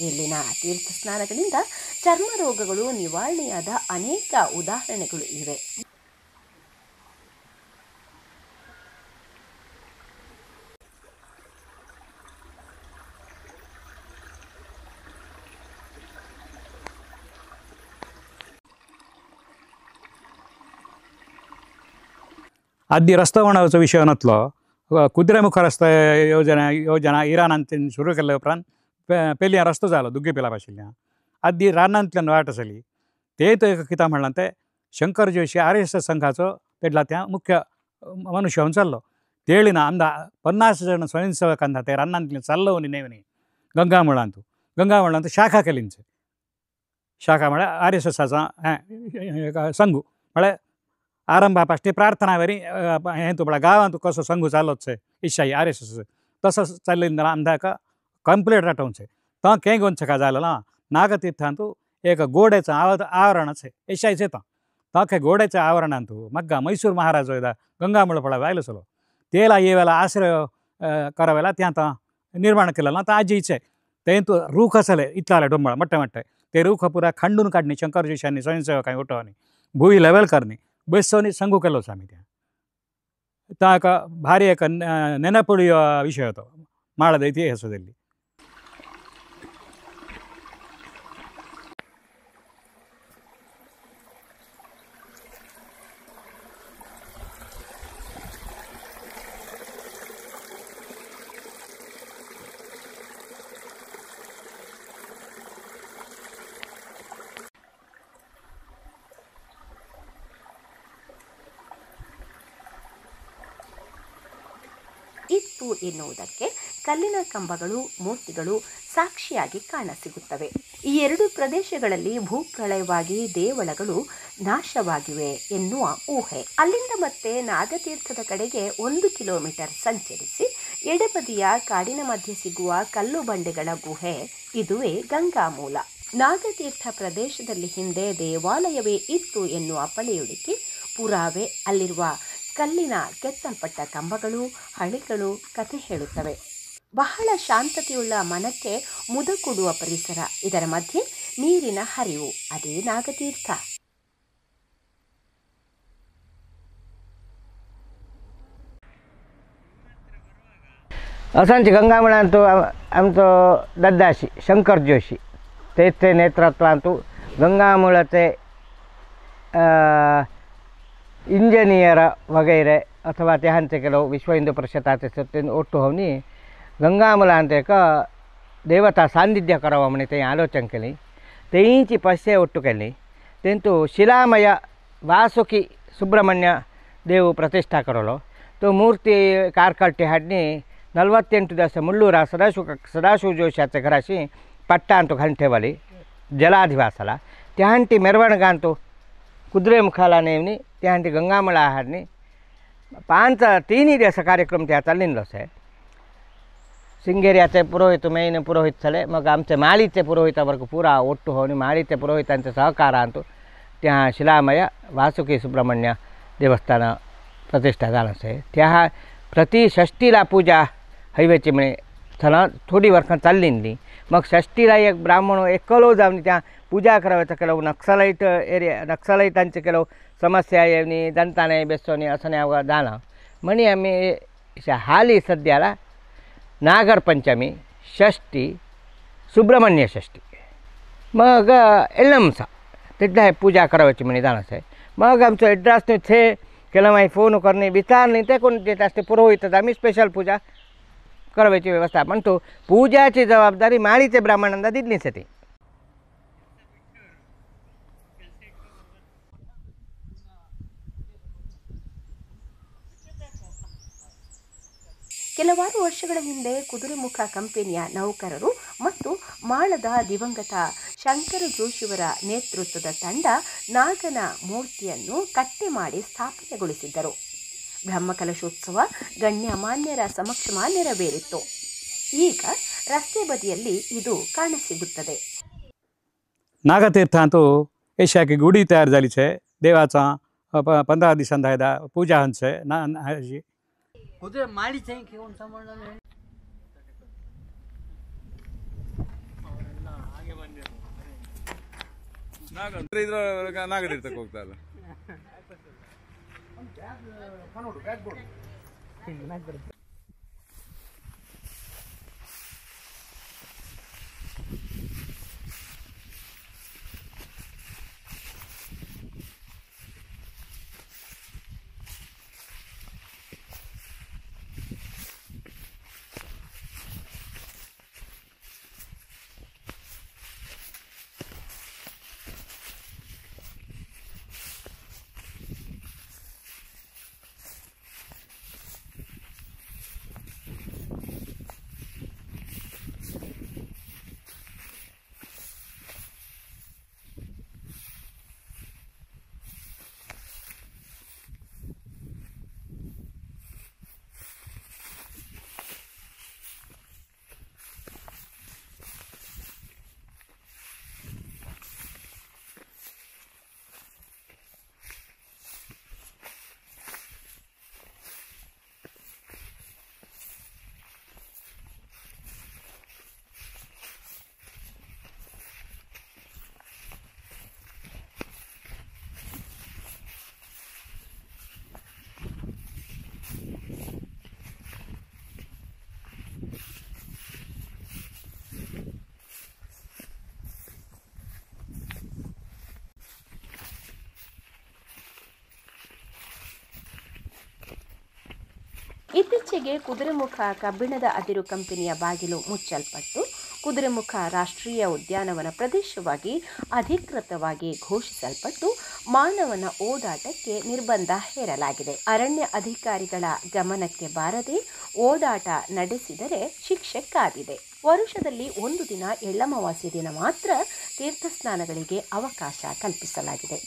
ಇಲ್ಲಿನ ತೀರ್ಥ ಸ್ನಾನಗಳಿಂದ ಚರ್ಮ ರೋಗಗಳು ನಿವಾರಣೆಯಾದ ಅನೇಕ ಉದಾಹರಣೆಗಳು ಇವೆ. आधी रस्तो बनवायचा विषय नसलो कुद्रेमुख रस्ता योजना इराणांतल्यान सुरू केल्ल्या उपरांत पयलीं रस्तो जालो दुग्गेपेला भाशेंतल्यान. आदी रानांतल्यान वाट आसली ते एक कितें म्हणलां ते शंकर जोशी RSS संघाचो तेडला त्या मुख्य मनुष्य होऊन चाललो. ते ಹೇಳಿನ ಅಂದ 50 ಜನ ಸ್ವಯಂ ಸೇವಕಂದ ते रानांतल्यान चाललो न्ही गंगामळांत शाखा केलींचे. शाखा म्हळ्यार RSSचा संघ म्हळ्यार आरंभा पासते प्रार्थना वरी हें तूं म्हळ्यार गांवांत कसो संघ चालवचे इशाई RSS तसो चल्लिंद आमदाक कंप्लीट राटोवचे. तो कें गोंचका जालो ना नागतीर्थांतू एक गोडेचं आवरणाचे इशाईचे तो गोडेच्या आवरणांतू मग्गा मैसूर महाराज वयदा गंगामळ पळय वायलो चलो तेला ये वेला आश्रय करावेला त्या निर्माण केलेला ना तो आजी इचे तेंतू रूख असले इतले डोंबळ मोठे मोठे ते रूख पुरा खंडून काडणी शंकर जोशांनी स्वयंसेवकांनी उठोवनी भुंय लेवल करनी बेसोनी संघू केलो आमी त्या भारी एक ನೆನಪುಳಿಯ ವಿಷಯ ಅದು ಮಾಡದ ಇತಿಹಾಸದಲ್ಲಿ. ಇತ್ತು ಎನ್ನುವುದಕ್ಕೆ ಕಲ್ಲಿನ ಕಂಬಗಳು, ಮೂರ್ತಿಗಳು ಸಾಕ್ಷಿಯಾಗಿ ಕಾಣಸಿಗುತ್ತವೆ. ಈ ಎರಡು ಪ್ರದೇಶಗಳಲ್ಲಿ ಭೂಪ್ರಳಯವಾಗಿ ದೇವಳಗಳು ನಾಶವಾಗಿವೆ ಎನ್ನುವ ಊಹೆ. ಅಲ್ಲಿಂದ ಮತ್ತೆ ನಾಗತೀರ್ಥದ ಕಡೆಗೆ 1 ಕಿಲೋಮೀಟರ್ ಸಂಚರಿಸಿ ಎಡಬದಿಯ ಕಾಡಿನ ಮಧ್ಯೆ ಸಿಗುವ ಕಲ್ಲು ಬಂಡೆಗಳ ಗುಹೆ, ಇದುವೇ ಗಂಗಾ ಮೂಲ. ನಾಗತೀರ್ಥ ಪ್ರದೇಶದಲ್ಲಿ ಹಿಂದೆ ದೇವಾಲಯವೇ ಇತ್ತು ಎನ್ನುವ ಪಳೆಯುಳಿಕೆ, ಪುರಾವೆ, ಅಲ್ಲಿರುವ ಕಲ್ಲಿನ ಕೆತ್ತಲ್ಪಟ್ಟ ಕಂಬಗಳು, ಹಳಿಗಳು ಕಥೆ ಹೇಳುತ್ತವೆ. ಬಹಳ ಶಾಂತತೆಯುಳ್ಳ ಮನಕ್ಕೆ ಮುದ ಕೊಡುವ ಪರಿಸರ, ಇದರ ಮಧ್ಯೆ ನೀರಿನ ಹರಿವು, ಅದೇ ನಾಗತೀರ್ಥ. असांची गंगामळांतू आमचो दद्दाशी शंकर जोशी तेचे नेतृत्वांतू गंगामूळचे इंजिनियर वगैरे अथवा त्यांचे ಕೆಲವು ವಿಶ್ವ ಹಿಂದೂ ಪರಿಷತ್ತಾचे ಸತ್ತಿನ ಒಟ್ಟು ಹೋಗಿ गंगामूळांत एक देवता सान्निध्य करावं म्हणे ते आलोचना केली. तेंची पश्ये ಒಟ್ಟು केली. तेंतू शिलामय वासुकी सुब्रह्मण्य देव प्रतिष्ठा करलो. तो मूर्ती कारकट्टी हाडणी 48 दिवस मुಳ್ಳೂರ सदाशिव जोशाचे घराशी पट्टा अंतू घालून ठेवली जलाधिवासाला. त्याहांटी मेरवणगांतू कुद्रेमुखाला नेवनी त्याहांटी गंगामळा हाडणी 3 दिवस कार्यक्रम त्या चाललेलोच आहे. सिंगेरियाचे पुरोहित मेन पुरोहित झाले. मग आमचे माळीचे पुरोहितावर्ग पुरा ಒಟ್ಟು होऊन माळीचे पुरोहितांचे सहकार अंतू त्या शिलामय वासुकी सुब्रह्मण्य देवस्थान प्रतिष्ठा झालं आहे. त्या प्रति षष्टीला पूजा हैवेची म्हणे चला थोडी वर्षां चालली. मग षष्टीला एक ब्राह्मण एकलो जाऊन त्या पूजा करायचं. ಕೆಲವು नक्सलाइटांचे ಕೆಲವು समस्या येवनी दंताने बेसोनी असं नाही जाणं म्हणे आम्ही हाली सध्याला नागर पंचमी, षष्टी, सुब्रह्मण्य षष्टी, मग एल्लमसा तिथला पूजा करायची म्हणे जाणंच आहे. मग आमचं ॲड्रेसने थे केलं माही फोन करणे विचारणे ते कोण देत असते पुरोहित आम्ही स्पेशल पूजा करायची व्यवस्था. पण तो पूजाची जबाबदारी माळीचे ब्राह्मणांना दिलीच ती. ಕೆಲವಾರು ವರ್ಷಗಳ ಹಿಂದೆ ಕುದುರೆಮುಖ ಕಂಪನಿಯ ನೌಕರರು ಮತ್ತು ಮಾಳದ ದಿವಂಗತ ಶಂಕರ ಜೋಶಿಯವರ ನೇತೃತ್ವದ ತಂಡ ನಾಗನ ಮೂರ್ತಿಯನ್ನು ಕಟ್ಟೆ ಮಾಡಿ ಸ್ಥಾಪನೆಗೊಳಿಸಿದ್ದರು. ಬ್ರಹ್ಮಕಲಶೋತ್ಸವ ಗಣ್ಯಮಾನ್ಯರ ಸಮಕ್ಷಮ ನೆರವೇರಿತ್ತು. ಈಗ ರಸ್ತೆ ಬದಿಯಲ್ಲಿ ಇದು ಕಾಣಸಿಗುತ್ತದೆ. नागतीर्थ तो एशियाची गुढी तयार झाली आहे. देवाचा 15 दिवसांचा पूजा हंचे ना हाजी कुठे माळीच आहे घेऊन सांभाळणार ನಾಗತೀರ್ಥಕ್ಕೆ ಹೋಗ್ತಾರಲ್ಲ. ಇತ್ತೀಚೆಗೆ ಕುದುರೆಮುಖ ಕಬ್ಬಿಣದ ಅದಿರು ಕಂಪನಿಯ ಬಾಗಿಲು ಮುಚ್ಚಲ್ಪಟ್ಟು ಕುದುರೆಮುಖ ರಾಷ್ಟ್ರೀಯ ಉದ್ಯಾನವನ ಪ್ರದೇಶವಾಗಿ ಅಧಿಕೃತವಾಗಿ ಘೋಷಿಸಲ್ಪಟ್ಟು ಮಾನವನ ಓಡಾಟಕ್ಕೆ ನಿರ್ಬಂಧ ಹೇರಲಾಗಿದೆ. ಅರಣ್ಯ ಅಧಿಕಾರಿಗಳ ಗಮನಕ್ಕೆ ಬಾರದೆ ಓಡಾಟ ನಡೆಸಿದರೆ ಶಿಕ್ಷೆ ಕಾದಿದೆ. ವರುಷದಲ್ಲಿ 1 ದಿನ ಎಳ್ಳಮಾವಾಸ್ಯೆ ದಿನ ಮಾತ್ರ ತೀರ್ಥಸ್ನಾನಗಳಿಗೆ ಅವಕಾಶ ಕಲ್ಪಿಸಲಾಗಿದೆ.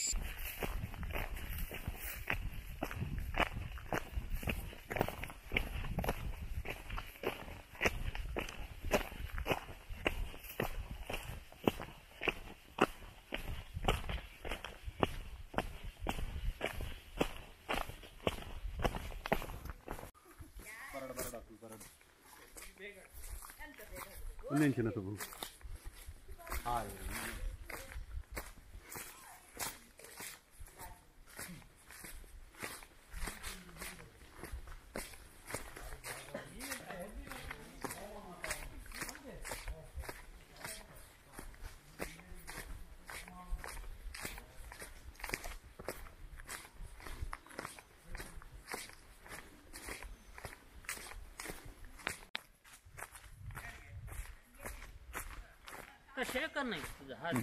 शेकर नाही तुझा हात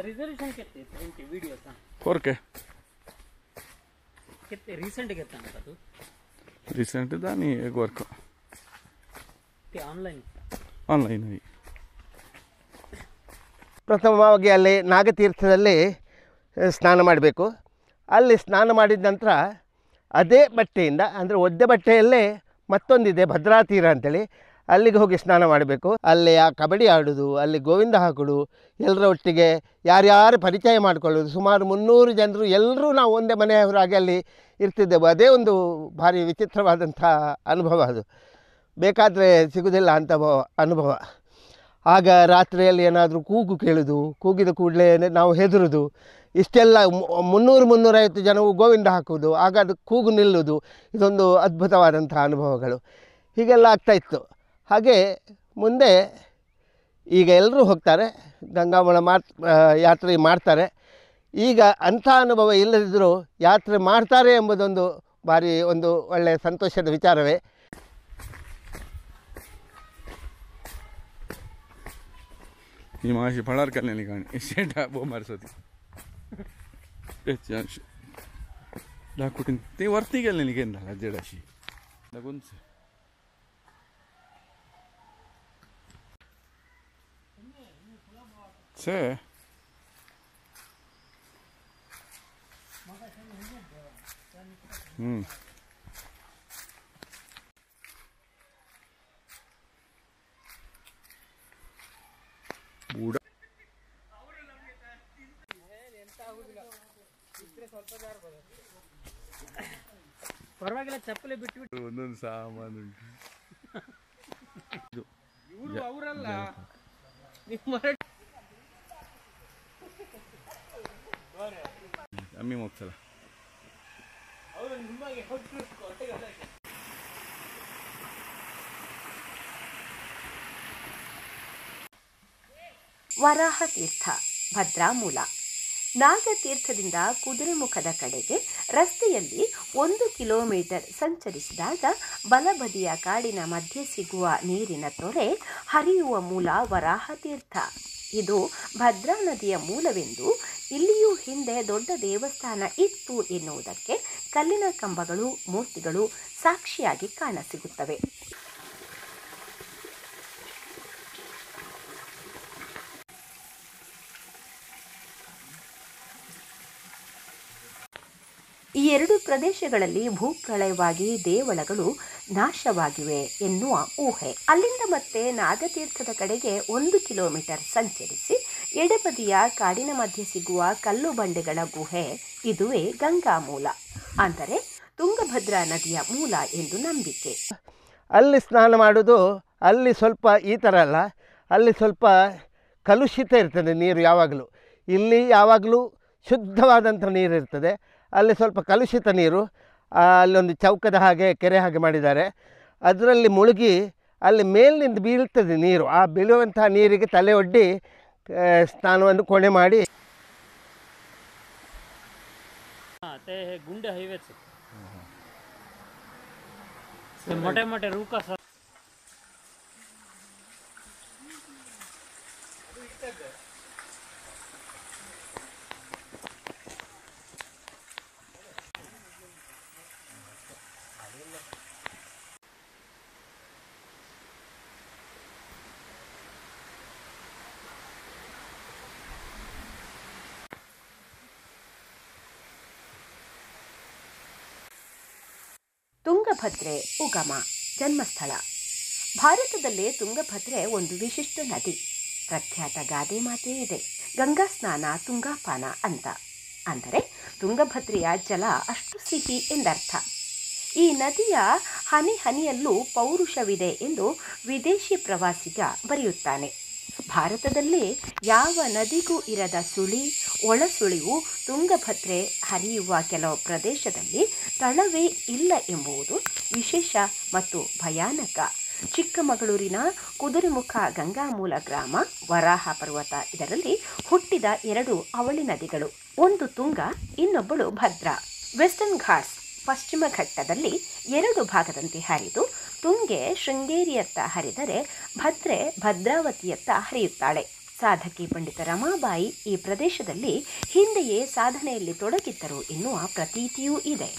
रिझर्वेशन किती त्यांचे व्हिडिओचा कोरके किती रिसेंट घेता का तू रिसेंट दानी एक वर्क ते ऑनलाइन ಆನ್ಲೈನ್. ಪ್ರಥಮವಾಗಿ ಅಲ್ಲಿ ನಾಗತೀರ್ಥದಲ್ಲಿ ಸ್ನಾನ ಮಾಡಬೇಕು. ಅಲ್ಲಿ ಸ್ನಾನ ಮಾಡಿದ ನಂತರ ಅದೇ ಬಟ್ಟೆಯಿಂದ ಅಂದರೆ ಒದ್ದೆ ಬಟ್ಟೆಯಲ್ಲೇ ಮತ್ತೊಂದಿದೆ ಭದ್ರಾ ತೀರ ಅಂತೇಳಿ, ಅಲ್ಲಿಗೆ ಹೋಗಿ ಸ್ನಾನ ಮಾಡಬೇಕು. ಅಲ್ಲಿ ಆ ಕಬಡ್ಡಿ ಆಡೋದು, ಅಲ್ಲಿ ಗೋವಿಂದ ಹಾಕೋದು, ಎಲ್ಲರ ಒಟ್ಟಿಗೆ ಯಾರ್ಯಾರು ಪರಿಚಯ ಮಾಡಿಕೊಳ್ಳೋದು. ಸುಮಾರು 300 ಜನರು ಎಲ್ಲರೂ ನಾವು ಒಂದೇ ಮನೆಯವರಾಗಿ ಅಲ್ಲಿ ಇರ್ತಿದ್ದೆವು. ಅದೇ ಒಂದು ಭಾರಿ ವಿಚಿತ್ರವಾದಂಥ ಅನುಭವ. ಅದು ಬೇಕಾದರೆ ಸಿಗೋದಿಲ್ಲ ಅಂಥ ಅನುಭವ. ಆಗ ರಾತ್ರಿಯಲ್ಲಿ ಏನಾದರೂ ಕೂಗು ಕೇಳೋದು, ಕೂಗಿದ ಕೂಡಲೇ ನಾವು ಹೆದರೋದು. ಇಷ್ಟೆಲ್ಲ 300-350 ಜನವು ಗೋವಿಂದ ಹಾಕೋದು, ಆಗ ಅದು ಕೂಗು ನಿಲ್ಲೋದು. ಇದೊಂದು ಅದ್ಭುತವಾದಂಥ ಅನುಭವಗಳು ಹೀಗೆಲ್ಲ ಆಗ್ತಾಯಿತ್ತು. ಹಾಗೆ ಮುಂದೆ ಈಗ ಎಲ್ಲರೂ ಹೋಗ್ತಾರೆ, ಗಂಗಾಮಳ ಯಾತ್ರೆ ಮಾಡ್ತಾರೆ. ಈಗ ಅಂಥ ಅನುಭವ ಇಲ್ಲದಿದ್ದರೂ ಯಾತ್ರೆ ಮಾಡ್ತಾರೆ ಎಂಬುದೊಂದು ಭಾರಿ ಒಂದು ಒಳ್ಳೆಯ ಸಂತೋಷದ ವಿಚಾರವೇ. ही माशी फळार केल्लेली काणी शेटा बोमार सती दाखवून ते वरती गेलेली केन्ना देडाशी लागून छे ಬೂಡ ಪರವಾಗಿಲ್ಲ ಚಪ್ಪಲಿ ಬಿಟ್ಟು ಒಂದೊಂದು ಸಾಮಾನು ಉಂಟು ಇವರು ಅವರಲ್ಲ ಅಮ್ಮಿ ಹೋಗ್ತಲ್ಲ ವರಾಹ ತೀರ್ಥ ಭದ್ರಾ ಮೂಲ. ನಾಗತೀರ್ಥದಿಂದ ಕುದುರೆಮುಖದ ಕಡೆಗೆ ರಸ್ತೆಯಲ್ಲಿ 1 ಕಿಲೋಮೀಟರ್ ಸಂಚರಿಸಿದಾಗ ಬಲಬದಿಯ ಕಾಡಿನ ಮಧ್ಯೆ ಸಿಗುವ ನೀರಿನ ತೊರೆ ಹರಿಯುವ ಮೂಲ ವರಾಹ ತೀರ್ಥ. ಇದು ಭದ್ರಾ ನದಿಯ ಮೂಲವೆಂದು, ಇಲ್ಲಿಯೂ ಹಿಂದೆ ದೊಡ್ಡ ದೇವಸ್ಥಾನ ಇತ್ತು ಎನ್ನುವುದಕ್ಕೆ ಕಲ್ಲಿನ ಕಂಬಗಳು, ಮೂರ್ತಿಗಳು ಸಾಕ್ಷಿಯಾಗಿ ಕಾಣಸಿಗುತ್ತವೆ. ಈ ಎರಡು ಪ್ರದೇಶಗಳಲ್ಲಿ ಭೂಪ್ರಳಯವಾಗಿ ದೇವಳಗಳು ನಾಶವಾಗಿವೆ ಎನ್ನುವ ಊಹೆ. ಅಲ್ಲಿಂದ ಮತ್ತೆ ನಾಗತೀರ್ಥದ ಕಡೆಗೆ 1 ಕಿಲೋಮೀಟರ್ ಸಂಚರಿಸಿ ಎಡಬದಿಯ ಕಾಡಿನ ಮಧ್ಯೆ ಸಿಗುವ ಕಲ್ಲು ಬಂಡೆಗಳ ಗುಹೆ, ಇದುವೇ ಗಂಗಾ ಮೂಲ, ಅಂದರೆ ತುಂಗಭದ್ರಾ ನದಿಯ ಮೂಲ ಎಂದು ನಂಬಿಕೆ. ಅಲ್ಲಿ ಸ್ನಾನ ಮಾಡೋದು, ಅಲ್ಲಿ ಸ್ವಲ್ಪ ಈ ಥರ ಅಲ್ಲ, ಅಲ್ಲಿ ಸ್ವಲ್ಪ ಕಲುಷಿತ ಇರ್ತದೆ ನೀರು ಯಾವಾಗಲೂ. ಇಲ್ಲಿ ಯಾವಾಗಲೂ ಶುದ್ಧವಾದಂಥ ನೀರು ಇರ್ತದೆ, ಅಲ್ಲಿ ಸ್ವಲ್ಪ ಕಲುಷಿತ ನೀರು. ಅಲ್ಲೊಂದು ಚೌಕದ ಹಾಗೆ ಕೆರೆ ಹಾಗೆ ಮಾಡಿದ್ದಾರೆ, ಅದರಲ್ಲಿ ಮುಳುಗಿ ಅಲ್ಲಿ ಮೇಲಿನಿಂದ ಬೀಳ್ತದೆ ನೀರು. ಆ ಬೀಳುವಂಥ ನೀರಿಗೆ ತಲೆ ಒಡ್ಡಿ ಸ್ನಾನವನ್ನು ಕೊನೆ ಮಾಡಿ. ते गुंडे हायवेच मोठे मोठे रूख असतात. ತುಂಗಭದ್ರೆ ಉಗಮ ಜನ್ಮಸ್ಥಳ. ಭಾರತದಲ್ಲೇ ತುಂಗಭದ್ರೆ ಒಂದು ವಿಶಿಷ್ಟ ನದಿ. ಪ್ರಖ್ಯಾತ ಗಾದೆ ಮಾತೇ ಇದೆ, ಗಂಗಾ ಸ್ನಾನ ತುಂಗಾಪಾನ ಅಂತ. ಅಂದರೆ ತುಂಗಭದ್ರೆಯ ಜಲ ಅಷ್ಟು ಸಿಹಿ ಎಂದರ್ಥ. ಈ ನದಿಯ ಹನಿ ಹನಿಯಲ್ಲೂ ಪೌರುಷವಿದೆ ಎಂದು ವಿದೇಶಿ ಪ್ರವಾಸಿಗ ಬರೆಯುತ್ತಾನೆ. ಭಾರತದಲ್ಲೇ ಯಾವ ನದಿಗೂ ಇರದ ಸುಳಿ, ಒಳಸುಳಿವು ತುಂಗಭದ್ರೆ ಹರಿಯುವ ಕೆಲವು ಪ್ರದೇಶದಲ್ಲಿ ತಳವೇ ಇಲ್ಲ ಎಂಬುದು ವಿಶೇಷ ಮತ್ತು ಭಯಾನಕ. ಚಿಕ್ಕಮಗಳೂರಿನ ಕುದುರೆಮುಖ ಗಂಗಾಮೂಲ ಗ್ರಾಮ, ವರಾಹ ಪರ್ವತ, ಇದರಲ್ಲಿ ಹುಟ್ಟಿದ 2 ಅವಳಿ ನದಿಗಳು. ಒಂದು ತುಂಗ, ಇನ್ನೊಬ್ಬಳು ಭದ್ರಾ. ವೆಸ್ಟರ್ನ್ ಘಾಟ್ಸ್ ಪಶ್ಚಿಮ ಘಟ್ಟದಲ್ಲಿ 2 ಭಾಗದಂತೆ ಹರಿದು ತುಂಗೆ ಶೃಂಗೇರಿಯತ್ತ ಹರಿದರೆ ಭದ್ರೆ ಭದ್ರಾವತಿಯತ್ತ ಹರಿಯುತ್ತಾಳೆ. ಸಾಧಕಿ ಪಂಡಿತ ರಮಾಬಾಯಿ ಈ ಪ್ರದೇಶದಲ್ಲಿ ಹಿಂದೆಯೇ ಸಾಧನೆಯಲ್ಲಿ ತೊಡಗಿದ್ದರು ಎನ್ನುವ ಪ್ರತೀತಿಯೂ ಇದೆ.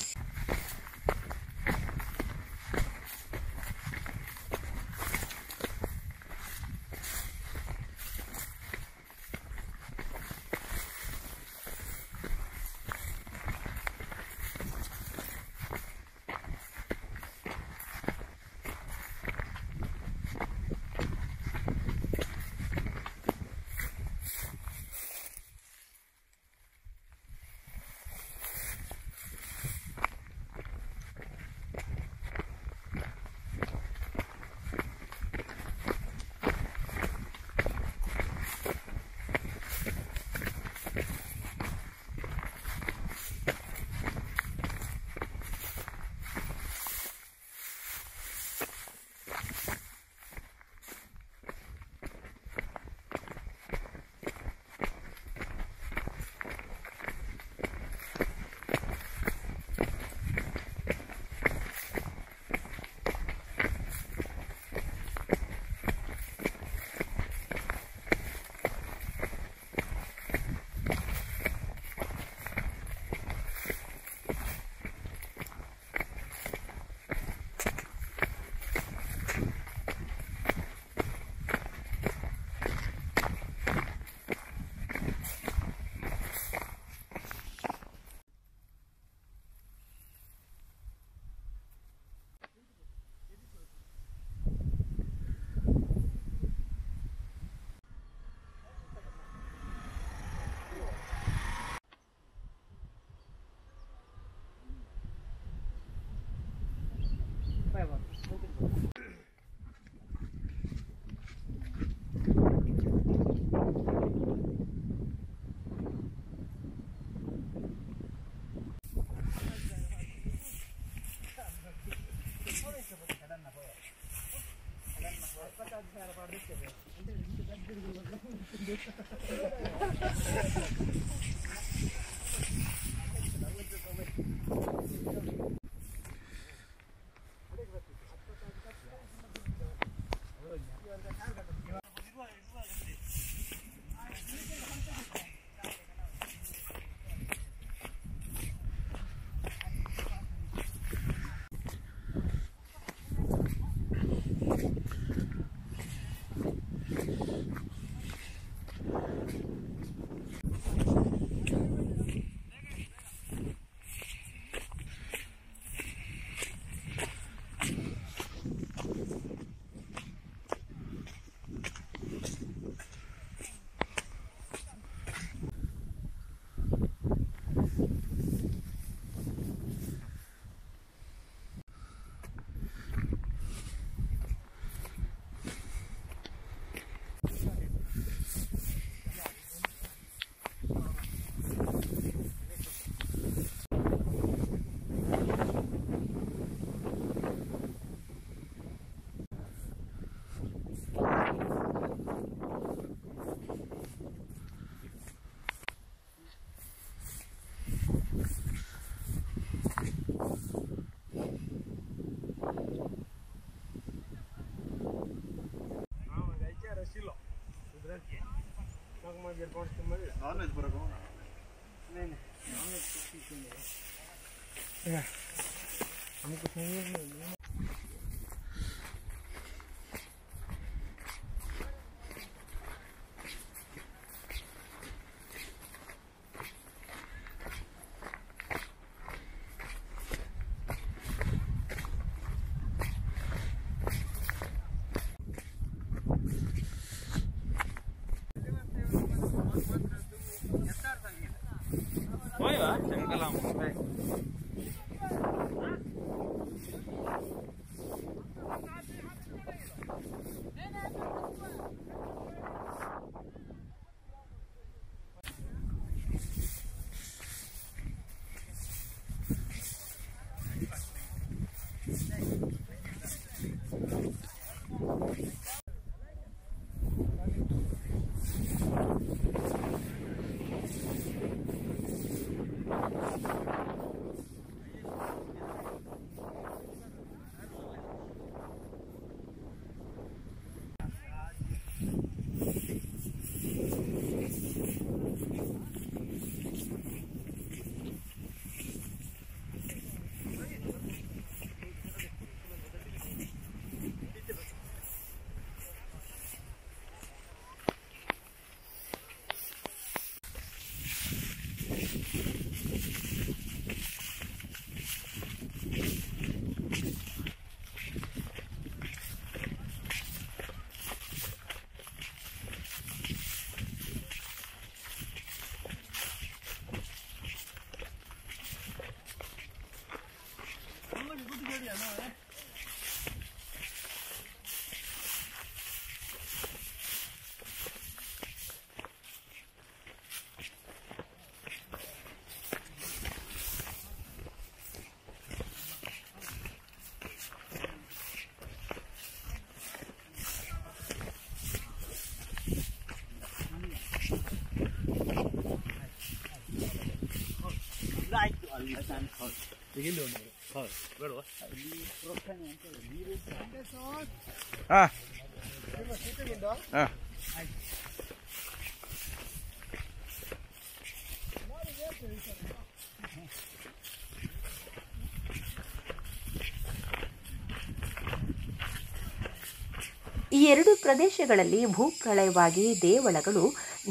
ಈ ಎರಡು ಪ್ರದೇಶಗಳಲ್ಲಿ ಭೂಪ್ರಳಯವಾಗಿ ದೇವಳಗಳು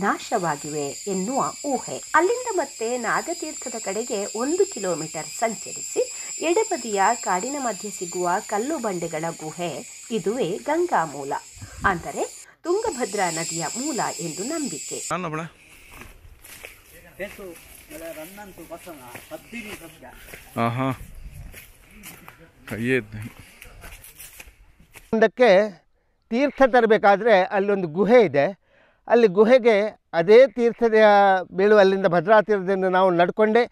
ನಾಶವಾಗಿವೆ ಎನ್ನುವ ಊಹೆ. ಅಲ್ಲಿಂದ ಮತ್ತೆ ನಾಗತೀರ್ಥದ ಕಡೆಗೆ 1 ಕಿಲೋಮೀಟರ್ ಸಂಚರಿಸಿ ಎಡಬದಿಯ ಕಾಡಿನ ಮಧ್ಯೆ ಸಿಗುವ ಕಲ್ಲು ಬಂಡೆಗಳ ಗುಹೆ, ಇದುವೇ ಗಂಗಾ ಮೂಲ, ಅಂದರೆ ತುಂಗಭದ್ರಾ ನದಿಯ ಮೂಲ ಎಂದು ನಂಬಿಕೆ. ಒಂದಕ್ಕೆ ತೀರ್ಥ ತರಬೇಕಾದ್ರೆ ಅಲ್ಲೊಂದು ಗುಹೆ ಇದೆ. ಅಲ್ಲಿ ಗುಹೆಗೆ ಅದೇ ತೀರ್ಥದ ಬೀಳುವ ಅಲ್ಲಿಂದ ಭದ್ರಾ ತೀರದಿಂದ ನಾವು ನಡ್ಕೊಂಡೆ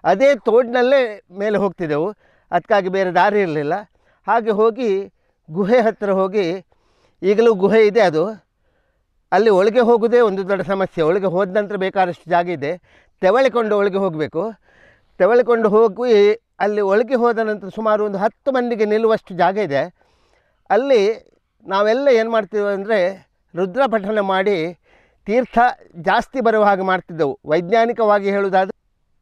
ಅದೇ ತೋಡಿನಲ್ಲೇ ಮೇಲೆ ಹೋಗ್ತಿದ್ದೆವು. ಅದಕ್ಕಾಗಿ ಬೇರೆ ದಾರಿ ಇರಲಿಲ್ಲ. ಹಾಗೆ ಹೋಗಿ ಗುಹೆ ಹತ್ತಿರ ಹೋಗಿ, ಈಗಲೂ ಗುಹೆ ಇದೆ, ಅದು ಅಲ್ಲಿ ಒಳಗೆ ಹೋಗೋದೇ ಒಂದು ದೊಡ್ಡ ಸಮಸ್ಯೆ. ಒಳಗೆ ಹೋದ ನಂತರ ಬೇಕಾದಷ್ಟು ಜಾಗ ಇದೆ, ತೆವಳಿಕೊಂಡು ಒಳಗೆ ಹೋಗಬೇಕು. ತೆವಳಿಕೊಂಡು ಹೋಗಿ ಅಲ್ಲಿ ಒಳಗೆ ಹೋದ ನಂತರ ಸುಮಾರು ಒಂದು 10 ಮಂದಿಗೆ ನಿಲ್ಲುವಷ್ಟು ಜಾಗ ಇದೆ. ಅಲ್ಲಿ ನಾವೆಲ್ಲ ಏನು ಮಾಡ್ತೀವಿ ಅಂದರೆ ರುದ್ರ ಪಠಣ ಮಾಡಿ ತೀರ್ಥ ಜಾಸ್ತಿ ಬರುವ ಹಾಗೆ ಮಾಡ್ತಿದ್ದೆವು. ವೈಜ್ಞಾನಿಕವಾಗಿ ಹೇಳುವುದಾದರೆ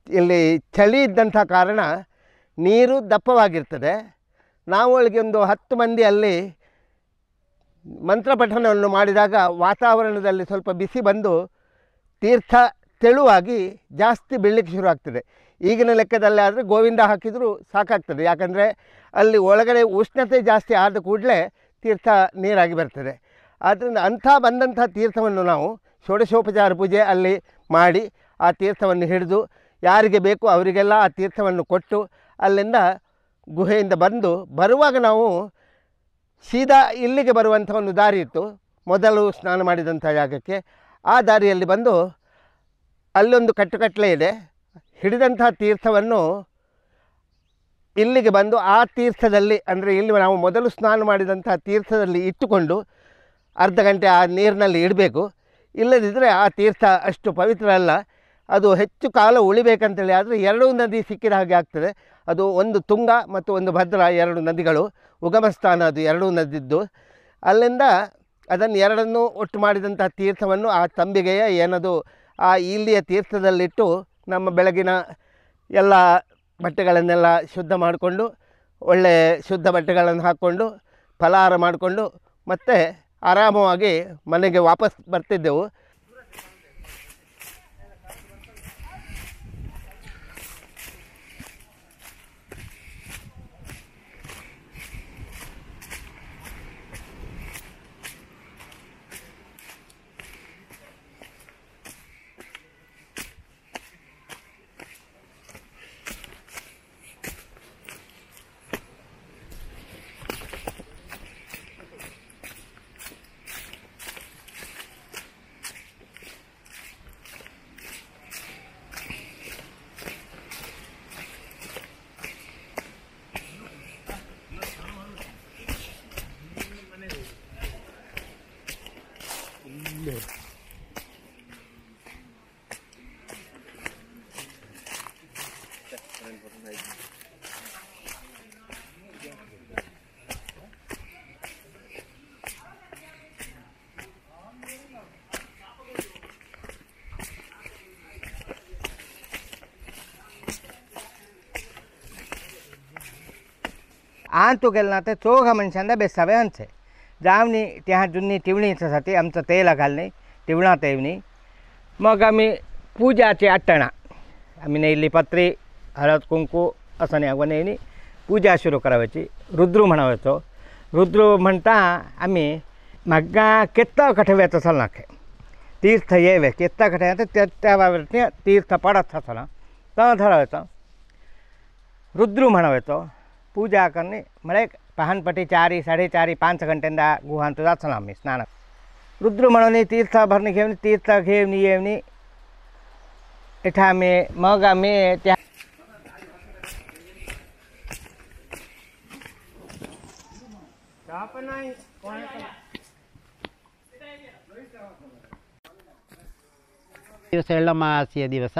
ಇಲ್ಲಿ ಚಳಿ ಇದ್ದಂಥ ಕಾರಣ ನೀರು ದಪ್ಪವಾಗಿರ್ತದೆ. ನಾವು ಒಳಗೆ ಒಂದು 10 ಮಂದಿ ಅಲ್ಲಿ ಮಂತ್ರ ಪಠಣವನ್ನು ಮಾಡಿದಾಗ ವಾತಾವರಣದಲ್ಲಿ ಸ್ವಲ್ಪ ಬಿಸಿ ಬಂದು ತೀರ್ಥ ತೆಳುವಾಗಿ ಜಾಸ್ತಿ ಬೀಳಲಿಕ್ಕೆ ಶುರುವಾಗ್ತದೆ. ಈಗಿನ ಲೆಕ್ಕದಲ್ಲಿ ಆದರೆ ಗೋವಿಂದ ಹಾಕಿದರೂ ಸಾಕಾಗ್ತದೆ, ಯಾಕಂದರೆ ಅಲ್ಲಿ ಒಳಗಡೆ ಉಷ್ಣತೆ ಜಾಸ್ತಿ ಆದ ಕೂಡಲೇ ತೀರ್ಥ ನೀರಾಗಿ ಬರ್ತದೆ. ಆದ್ದರಿಂದ ಅಂಥ ಬಂದಂಥ ತೀರ್ಥವನ್ನು ನಾವು ಷೋಡಶೋಪಚಾರ ಪೂಜೆ ಅಲ್ಲಿ ಮಾಡಿ ಆ ತೀರ್ಥವನ್ನು ಹಿಡಿದು ಯಾರಿಗೆ ಬೇಕು ಅವರಿಗೆಲ್ಲ ಆ ತೀರ್ಥವನ್ನು ಕೊಟ್ಟು ಅಲ್ಲಿಂದ ಗುಹೆಯಿಂದ ಬರುವಾಗ ನಾವು ಸೀದಾ ಇಲ್ಲಿಗೆ ಬರುವಂಥ ಒಂದು ದಾರಿ ಇತ್ತು, ಮೊದಲು ಸ್ನಾನ ಮಾಡಿದಂಥ ಜಾಗಕ್ಕೆ. ಆ ದಾರಿಯಲ್ಲಿ ಬಂದು ಅಲ್ಲೊಂದು ಕಟ್ಟುಕಟ್ಟಲೆ ಇದೆ, ಹಿಡಿದಂಥ ತೀರ್ಥವನ್ನು ಇಲ್ಲಿಗೆ ಬಂದು ಆ ತೀರ್ಥದಲ್ಲಿ, ಅಂದರೆ ಇಲ್ಲಿ ನಾವು ಮೊದಲು ಸ್ನಾನ ಮಾಡಿದಂಥ ತೀರ್ಥದಲ್ಲಿ ಇಟ್ಟುಕೊಂಡು ಅರ್ಧ ಗಂಟೆ ಆ ನೀರಿನಲ್ಲಿ ಇಡಬೇಕು. ಇಲ್ಲದಿದ್ದರೆ ಆ ತೀರ್ಥ ಅಷ್ಟು ಪವಿತ್ರ ಅಲ್ಲ, ಅದು ಹೆಚ್ಚು ಕಾಲ ಉಳಿಬೇಕಂತೇಳಿ. ಆದರೆ 2 ನದಿ ಸಿಕ್ಕಿದ ಹಾಗೆ ಆಗ್ತದೆ. ಅದು ಒಂದು ತುಂಗ ಮತ್ತು ಒಂದು ಭದ್ರಾ, 2 ನದಿಗಳು, ಉಗಮ ಸ್ಥಾನ ಅದು 2 ನದಿದ್ದು. ಅಲ್ಲಿಂದ ಅದನ್ನು ಎರಡನ್ನೂ ಒಟ್ಟು ಮಾಡಿದಂಥ ತೀರ್ಥವನ್ನು ಆ ತಂಬಿಗೆಯ ಏನದು ಆ ಇಲ್ಲಿಯ ತೀರ್ಥದಲ್ಲಿಟ್ಟು ನಮ್ಮ ಬೆಳಗಿನ ಎಲ್ಲ ಬಟ್ಟೆಗಳನ್ನೆಲ್ಲ ಶುದ್ಧ ಮಾಡಿಕೊಂಡು ಒಳ್ಳೆಯ ಶುದ್ಧ ಬಟ್ಟೆಗಳನ್ನು ಹಾಕ್ಕೊಂಡು ಫಲಾಹಾರ ಮಾಡಿಕೊಂಡು ಮತ್ತೆ ಆರಾಮವಾಗಿ ಮನೆಗೆ ವಾಪಸ್ ಬರ್ತಿದ್ದೆವು. आंतू गेला ते चोघ मनशांना बेसावे हंचे जावनी त्या जुनी टिवणीसाठी आमचं तेल घालणे टिवणा तेवणी. मग आम्ही पूजाचे आठणा आम्ही नेली पत्री हळद कुंकू असं नाही पूजा सुरू करायची. रुद्रू म्हणायचो. रुद्रू म्हणता आम्ही मग्गा केत्ता कठव्याचं सल नाखे तीर्थ येवे केत्ता कठव्या त्या तीर्थ पडत असला तर धरायचं. रुद्रू म्हणायचो. पूजा करणे मळे पहानपट्टी 4, 4:30, 5 घंट्यांदा गुहांत जातो आम्ही स्नान. रुद्र म्हणून तीर्थ भरणी घेऊन तीर्थ घेऊन येऊन इथं आम्ही मग आम्ही त्या ದಿವಸ ಎಳ್ಳಮಾವಾಸ್ಯೆಯ ದಿವಸ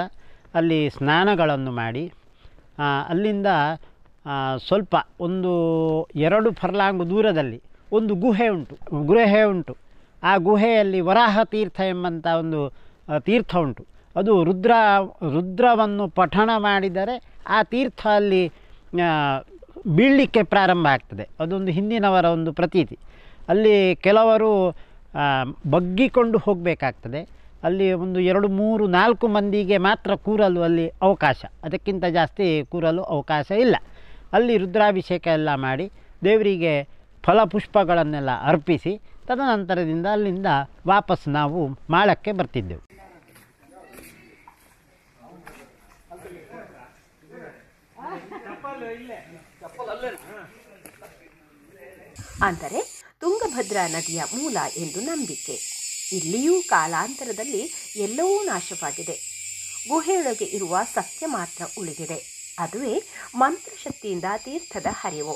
ಅಲ್ಲಿ ಸ್ನಾನಗಳನ್ನು ಮಾಡಿ ಅಲ್ಲಿಂದ ಸ್ವಲ್ಪ ಒಂದು 2 ಫರ್ಲಾಂಗ್ ದೂರದಲ್ಲಿ ಒಂದು ಗುಹೆ ಉಂಟು. ಆ ಗುಹೆಯಲ್ಲಿ ವರಾಹ ತೀರ್ಥ ಎಂಬಂಥ ಒಂದು ತೀರ್ಥ ಉಂಟು. ಅದು ರುದ್ರವನ್ನು ಪಠಣ ಮಾಡಿದರೆ ಆ ತೀರ್ಥ ಅಲ್ಲಿ ಬೀಳಲಿಕ್ಕೆ ಪ್ರಾರಂಭ ಆಗ್ತದೆ. ಅದೊಂದು ಹಿಂದಿನವರ ಒಂದು ಪ್ರತೀತಿ. ಅಲ್ಲಿ ಕೆಲವರು ಬಗ್ಗಿಕೊಂಡು ಹೋಗಬೇಕಾಗ್ತದೆ. ಅಲ್ಲಿ ಒಂದು 2, 3, 4 ಮಂದಿಗೆ ಮಾತ್ರ ಕೂರಲು ಅಲ್ಲಿ ಅವಕಾಶ, ಅದಕ್ಕಿಂತ ಜಾಸ್ತಿ ಕೂರಲು ಅವಕಾಶ ಇಲ್ಲ. ಅಲ್ಲಿ ರುದ್ರಾಭಿಷೇಕ ಎಲ್ಲ ಮಾಡಿ ದೇವರಿಗೆ ಫಲಪುಷ್ಪಗಳನ್ನೆಲ್ಲ ಅರ್ಪಿಸಿ ತದನಂತರದಿಂದ ಅಲ್ಲಿಂದ ವಾಪಸ್ ನಾವು ಮಾಳಕ್ಕೆ ಬರ್ತಿದ್ದೆವು. ಅಂದರೆ ತುಂಗಭದ್ರಾ ನದಿಯ ಮೂಲ ಎಂದು ನಂಬಿಕೆ. ಇಲ್ಲಿಯೂ ಕಾಲಾಂತರದಲ್ಲಿ ಎಲ್ಲವೂ ನಾಶವಾಗಿದೆ. ಗುಹೆಯೊಳಗೆ ಇರುವ ಸತ್ಯ ಮಾತ್ರ ಉಳಿದಿದೆ. ಅದುವೇ ಮಂತ್ರಶಕ್ತಿಯಿಂದ ತೀರ್ಥದ ಹರಿವು.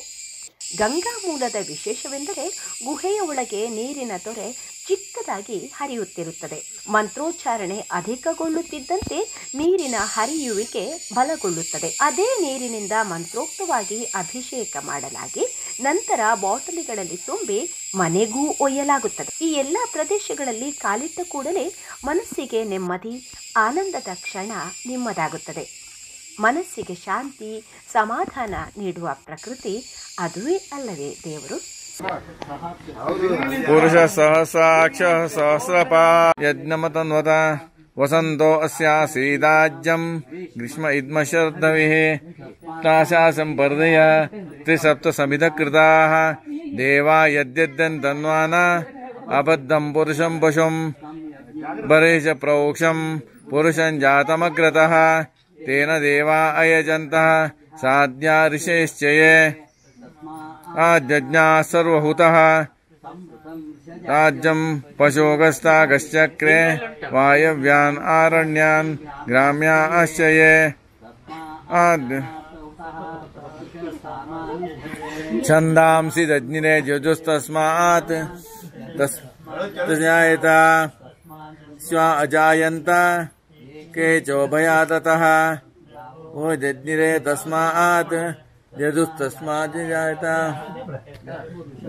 ಗಂಗಾ ಮೂಲದ ವಿಶೇಷವೆಂದರೆ ಗುಹೆಯ ಒಳಗೆ ನೀರಿನ ತೊರೆ ಚಿಕ್ಕದಾಗಿ ಹರಿಯುತ್ತಿರುತ್ತದೆ. ಮಂತ್ರೋಚ್ಚಾರಣೆ ಅಧಿಕಗೊಳ್ಳುತ್ತಿದ್ದಂತೆ ನೀರಿನ ಹರಿಯುವಿಕೆ ಬಲಗೊಳ್ಳುತ್ತದೆ. ಅದೇ ನೀರಿನಿಂದ ಮಂತ್ರೋಕ್ತವಾಗಿ ಅಭಿಷೇಕ ಮಾಡಲಾಗಿ ನಂತರ ಬಾಟಲಿಗಳಲ್ಲಿ ತುಂಬಿ ಮನೆಗೂ ಒಯ್ಯಲಾಗುತ್ತದೆ. ಈ ಎಲ್ಲ ಪ್ರದೇಶಗಳಲ್ಲಿ ಕಾಲಿಟ್ಟ ಕೂಡಲೇ ಮನಸ್ಸಿಗೆ ನೆಮ್ಮದಿ, ಆನಂದದ ಕ್ಷಣ ನಿಮ್ಮದಾಗುತ್ತದೆ. ಮನಸ್ಸಿಗೆ ಶಾಂತಿ, ಸಮಾಧಾನ ನೀಡುವ ಪ್ರಕೃತಿ ಅದುವೇ ಅಲ್ಲವೇ ದೇವರು? ಪುರುಷ ಸಹಸ್ರಾಕ್ಷ ಸಹಸ್ರಪಾ ಯಜ್ಞಮತನ್ವತ ವಸಂತೋ ಅಸ್ಯಾಸೀದಾಜ್ಯಂ ಗ್ರೀಷ್ಮ ಇದ್ಮ ಶರ್ಧವಿಃ ತಾಸಾಸಂ ಪರ್ದಯ ತ್ರಿಸಪ್ತ ಸಮಿಧಕೃತಾಃ ದೇವಾ ಯದ್ಯದ್ಯಂತನ್ವಾನ ಅಬದ್ಧಂ ಪುರುಷಂ ಪಶುಂ ಬರೇಶ ಪ್ರೋಕ್ಷಂ ಪುರುಷಂ ಜಾತಮಗ್ರತಃ ತೇನ ದೇವಾ ಅಯಜಂತಃ ಸಾಧ್ಯ ಋಷೇಶ್ಚಯೇ ಆಜ್ಞಾ ಸರ್ವಹುತಃ ರಾಜ್ಯಂ ಪಶೋಗಸ್ತಾಗಶ್ಚಕ್ರೆ ವಾಯವ್ಯಾನ್ ಆರಣ್ಯಾನ್ ಗ್ರಾಮ್ಯಾಶ್ಚಯೇ ಛಂದಾಂಸಿ ದಜ್ಞಿರೆ ಜಜುಸ್ತಸ್ಮಾತ್ ತಸ್ಯಾಯತ ಸ್ವ ಅಜಾಯಂತ ಕೇಚೋಭಯಾತತಃ ಓ ಜಜ್ಞಿರೆ ತಸ್ಮಾತ್ ಯದುಸ್ತಸ್ಮಾತ್ ಜಾಯತ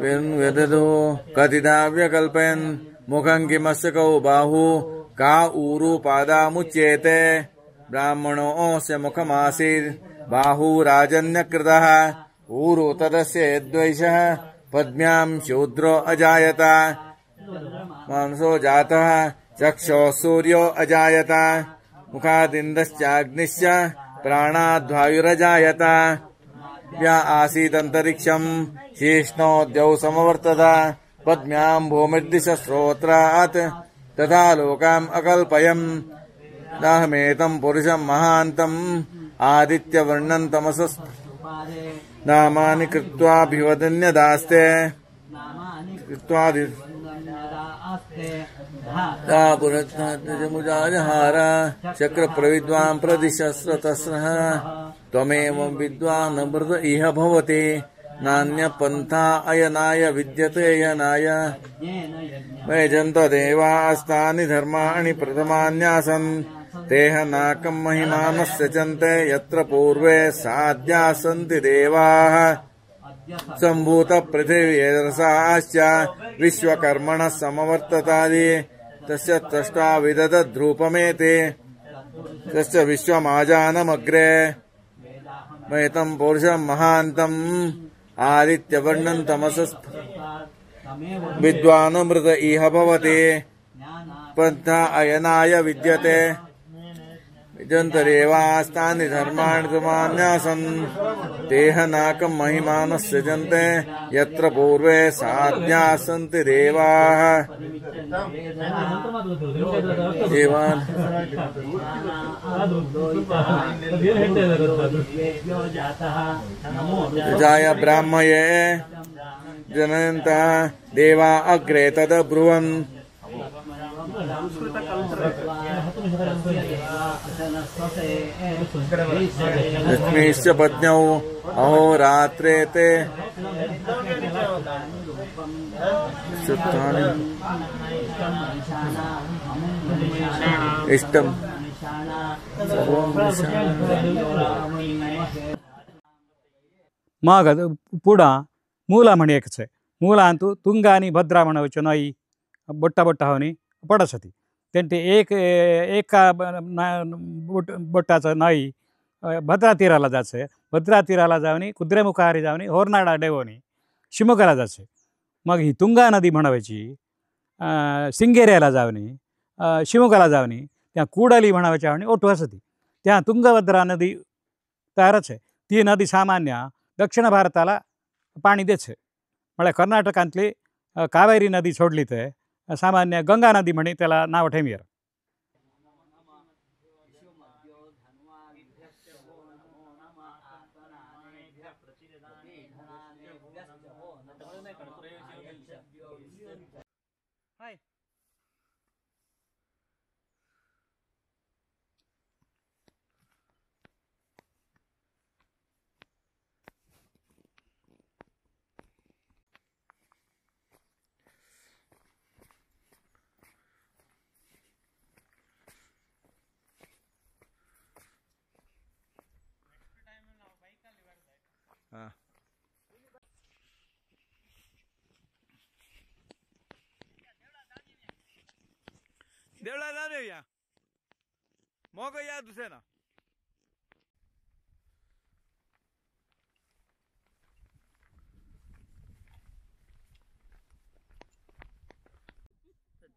ವೇದೋ ಕಥಿತಾವ್ಯಕಲ್ಪಯನ್ ಮುಖಂ ಕಿಮಸ್ಯ ಬಾಹು ಕಾ ಊರು ಪಾದಾಮುಚ್ಯೇತೆ ಬ್ರಾಹ್ಮಣೋಸ್ಯ ಮುಖಮಾಸೀತ್ ಬಾಹು ರಾಜನ್ಯಕೃತಃ ಊರು ತದಸ್ಯ ಯದ್ವೈಷಃ ಪದ್ಮ್ಯಾಂ ಶೂದ್ರೋ ಅಜಾಯತ ಮಾಂಸೋ ಜಾತಃ ಚಕ್ಷೋ ಸೂರ್ಯೋ ಅಜಾಯತ ಮುಖಾದಿಂದಶ್ಚಾಗ್ನಿಶ್ಚ ಪ್ರಾಣಾದ್ವಾಯುರಜಾಯತ ವ್ಯ ಆಸೀದಂತರಿಕ್ಷಂ ಶೀಷ್ಣೋದ್ಯೌ ಸಮವರ್ತತ ಪದ್ಮ್ಯಾಂ ಭೂಮಿರ್ದಿಶ ಶ್ರೋತ್ರಾತ್ ತಥಾ ಲೋಕಾಂ ಅಕಲ್ಪಯಂ ನಾಹಮೇತಂ ಪುರುಷಂ ಮಹಾಂತಂ ಆದಿತ್ಯವರ್ಣಂ ತಮಸಸ್ ನಾಮಾನಿ ಕೃತ್ವಾಭಿವದನ್ಯದಾಸ್ತೆ ಕೃತ್ವಾದಿ ಮುಜಾಜಹಾರ ಚಕ್ರ ಪ್ರವಿದ್ವಾಂ ಪ್ರದಿಶಸ್ರತಸ್ರಃ ತ್ವಮೇವ ವಿದ್ವಾನ್ ಮೃತ ಇಹ ಭವತಿ ನಾನ್ಯ ಪಂಥಾ ಅಯನಾಯ ವಿದ್ಯತೆ ಯನಾಯ ವೈಜಂತ ದೇವಾಸ್ತಾನಿ ಧರ್ಮಾಣಿ ಪ್ರಥಮಾನ್ಯಾಸನ್ ತೇಹ ನಾಕಂ ಮಹಿಮಾನಸ್ಯ ಚಂತೆ ಯತ್ರ ಪೂರ್ವೇ ಸಾಧ್ಯ ಸಂತಿ ದೇವಾಃ ಸಂಭೂತ ಪೃಥಿವ್ಯರಸಾಶ್ಚ ವಿಶ್ವಕರ್ಮಣಃ ಸಮವರ್ತತಾದಿ ತಸ್ಯ ತ್ವಷ್ಟಾ ವಿದದದ್ರೂಪಮೇತಿ ತಸ್ಯ ವಿಶ್ವಮಾಜಾನಮಗ್ರೆ ಮೈತಂ ಪುರುಷಂ ಮಹಾಂತಂ ಆದಿತ್ಯವರ್ಣಂ ತಮಸಸ್ ವಿದ್ವಾನಮೃತ ಇಹ ಭವತಿ ಪಂಥ ಅಯನಾಯ ವಿದ್ಯತೆ ವಿಜಂತರೇವಾಸ್ತಾನಿ ಧರ್ಮಾಣಿ ತುಮಾನ್ಯಾಸನ್ ತೇಹ ನಾಕಂ ಮಹಿಮಾನಸ್ಯ ಜಂತೆ ಯತ್ರ ಪೂರ್ವೇ ಸಾಧ್ಯ ಸಂತಿ ದೇವಾಃ ದೇವಾನ್ ಜಾಯ ಬ್ರಾಹ್ಮಯೇ ಜನಯಂತ ದೇವಾ ಅಗ್ರೆ ತದಬ್ರುವನ್ ಲಕ್ಷ್ಮೀಶ್ಚ ಪತ್ನ್ಯೌ ಅಹೋರಾತ್ರೆ ತೇ ಇಷ್ಟಂ मग पुढं मूला म्हणे एकच आहे मूला अंतू तुंगा आणि भद्रा म्हणावचो नाही बोट्टा बोट्टा होणी पडसती त्यांचे एका बोट्टाचं नाही भद्रा तीराला जायचं भद्रा तीराला जावनी कुद्रेमुखारी जावनी होरनाडा डेवणी शिमोग्याला जायचं मग ही तुंगा नदी म्हणावायची सिंगेऱ्याला जावनी शिमोग्याला जावनी त्या कूडली म्हणावायच्या आणि ओटू असती त्या तुंगभद्रा नदी तयारच आहे ती नदी सामान्य दक्षिण भारताला पाणी द्यायचं म्हणजे कर्नाटकातली कावेरी नदी सोडली तर सामान्य गंगा नदी म्हणे त्याला नाव ठेवीर देवड़ा जाने या मौका याद उसे ना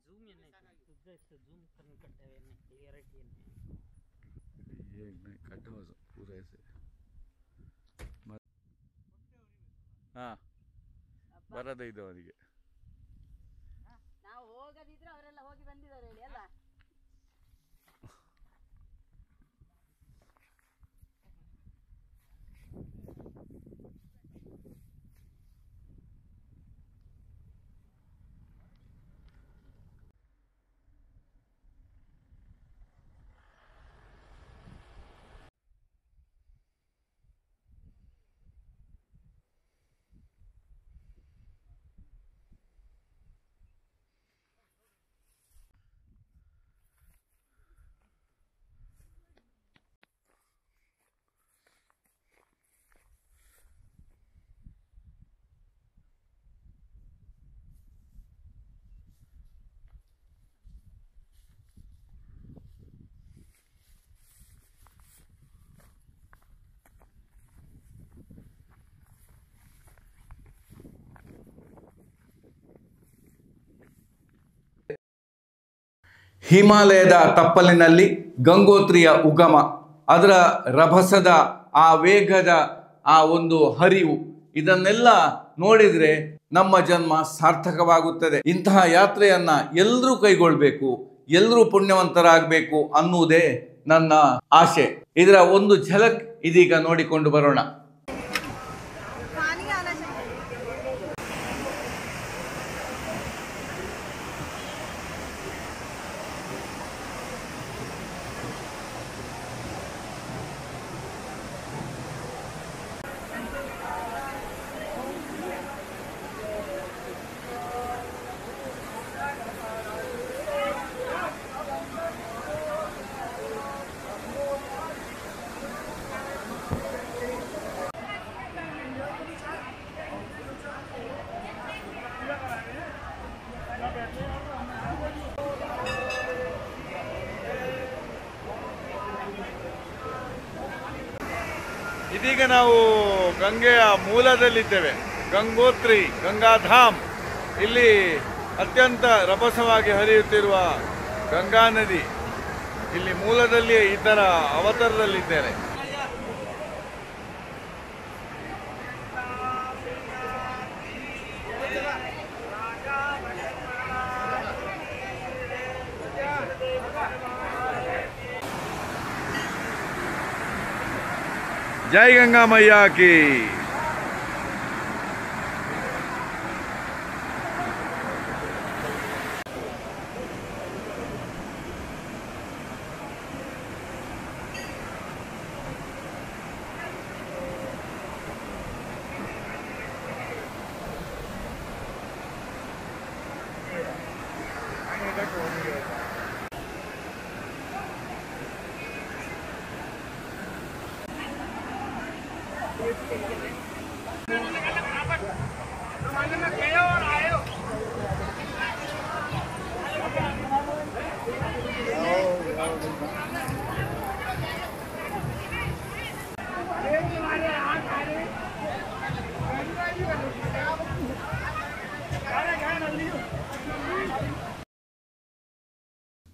जूम ये नहीं से जूम करने कट्टे हुए नहीं क्लियरिटी ये नहीं कट हो पूरा ऐसे हाँ ಬರದೇ ಇದು ಅವರಿಗೆ ನಾವು ಹೋಗದಿದ್ರೆ ಅವರೆಲ್ಲ ಹೋಗಿ ಬಂದಿದ್ದಾರೆ ಹೇಳಿ ಅಲ್ಲ. ಹಿಮಾಲಯದ ತಪ್ಪಲಿನಲ್ಲಿ ಗಂಗೋತ್ರಿಯ ಉಗಮ, ಅದರ ರಭಸದ ಆ ವೇಗದ ಆ ಒಂದು ಹರಿವು, ಇದನ್ನೆಲ್ಲ ನೋಡಿದರೆ ನಮ್ಮ ಜನ್ಮ ಸಾರ್ಥಕವಾಗುತ್ತದೆ. ಇಂತಹ ಯಾತ್ರೆಯನ್ನ ಎಲ್ಲರೂ ಕೈಗೊಳ್ಳಬೇಕು, ಎಲ್ಲರೂ ಪುಣ್ಯವಂತರಾಗಬೇಕು ಅನ್ನುವುದೇ ನನ್ನ ಆಶೆ. ಇದರ ಒಂದು ಝಲಕ್ ಇದೀಗ ನೋಡಿಕೊಂಡು ಬರೋಣ. ಇದೀಗ ನಾವು ಗಂಗೆಯ ಮೂಲದಲ್ಲಿದ್ದೇವೆ, ಗಂಗೋತ್ರಿ, ಗಂಗಾಧಾಮ್. ಇಲ್ಲಿ ಅತ್ಯಂತ ರಭಸವಾಗಿ ಹರಿಯುತ್ತಿರುವ ಗಂಗಾ ನದಿ, ಇಲ್ಲಿ ಮೂಲದಲ್ಲಿ ಈ ಥರ ಅವತರದಲ್ಲಿದ್ದೇನೆ. जय गंगा मैया की।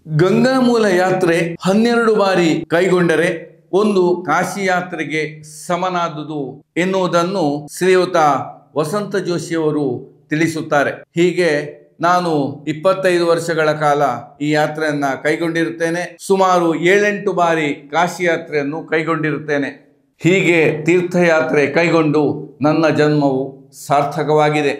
ಗಂಗಾ ಮೂಲ ಯಾತ್ರೆ 12 ಬಾರಿ ಕೈಗೊಂಡರೆ ಒಂದು ಕಾಶಿ ಯಾತ್ರೆಗೆ ಸಮನಾದುದು ಎನ್ನುವುದನ್ನು ಶ್ರೀಯುತ ವಸಂತ ಜೋಶಿಯವರು ತಿಳಿಸುತ್ತಾರೆ. ಹೀಗೆ ನಾನು 25 ವರ್ಷಗಳ ಕಾಲ ಈ ಯಾತ್ರೆಯನ್ನ ಕೈಗೊಂಡಿರುತ್ತೇನೆ. ಸುಮಾರು 7-8 ಬಾರಿ ಕಾಶಿ ಯಾತ್ರೆಯನ್ನು ಕೈಗೊಂಡಿರುತ್ತೇನೆ. ಹೀಗೆ ತೀರ್ಥಯಾತ್ರೆ ಕೈಗೊಂಡು ನನ್ನ ಜನ್ಮವು ಸಾರ್ಥಕವಾಗಿದೆ.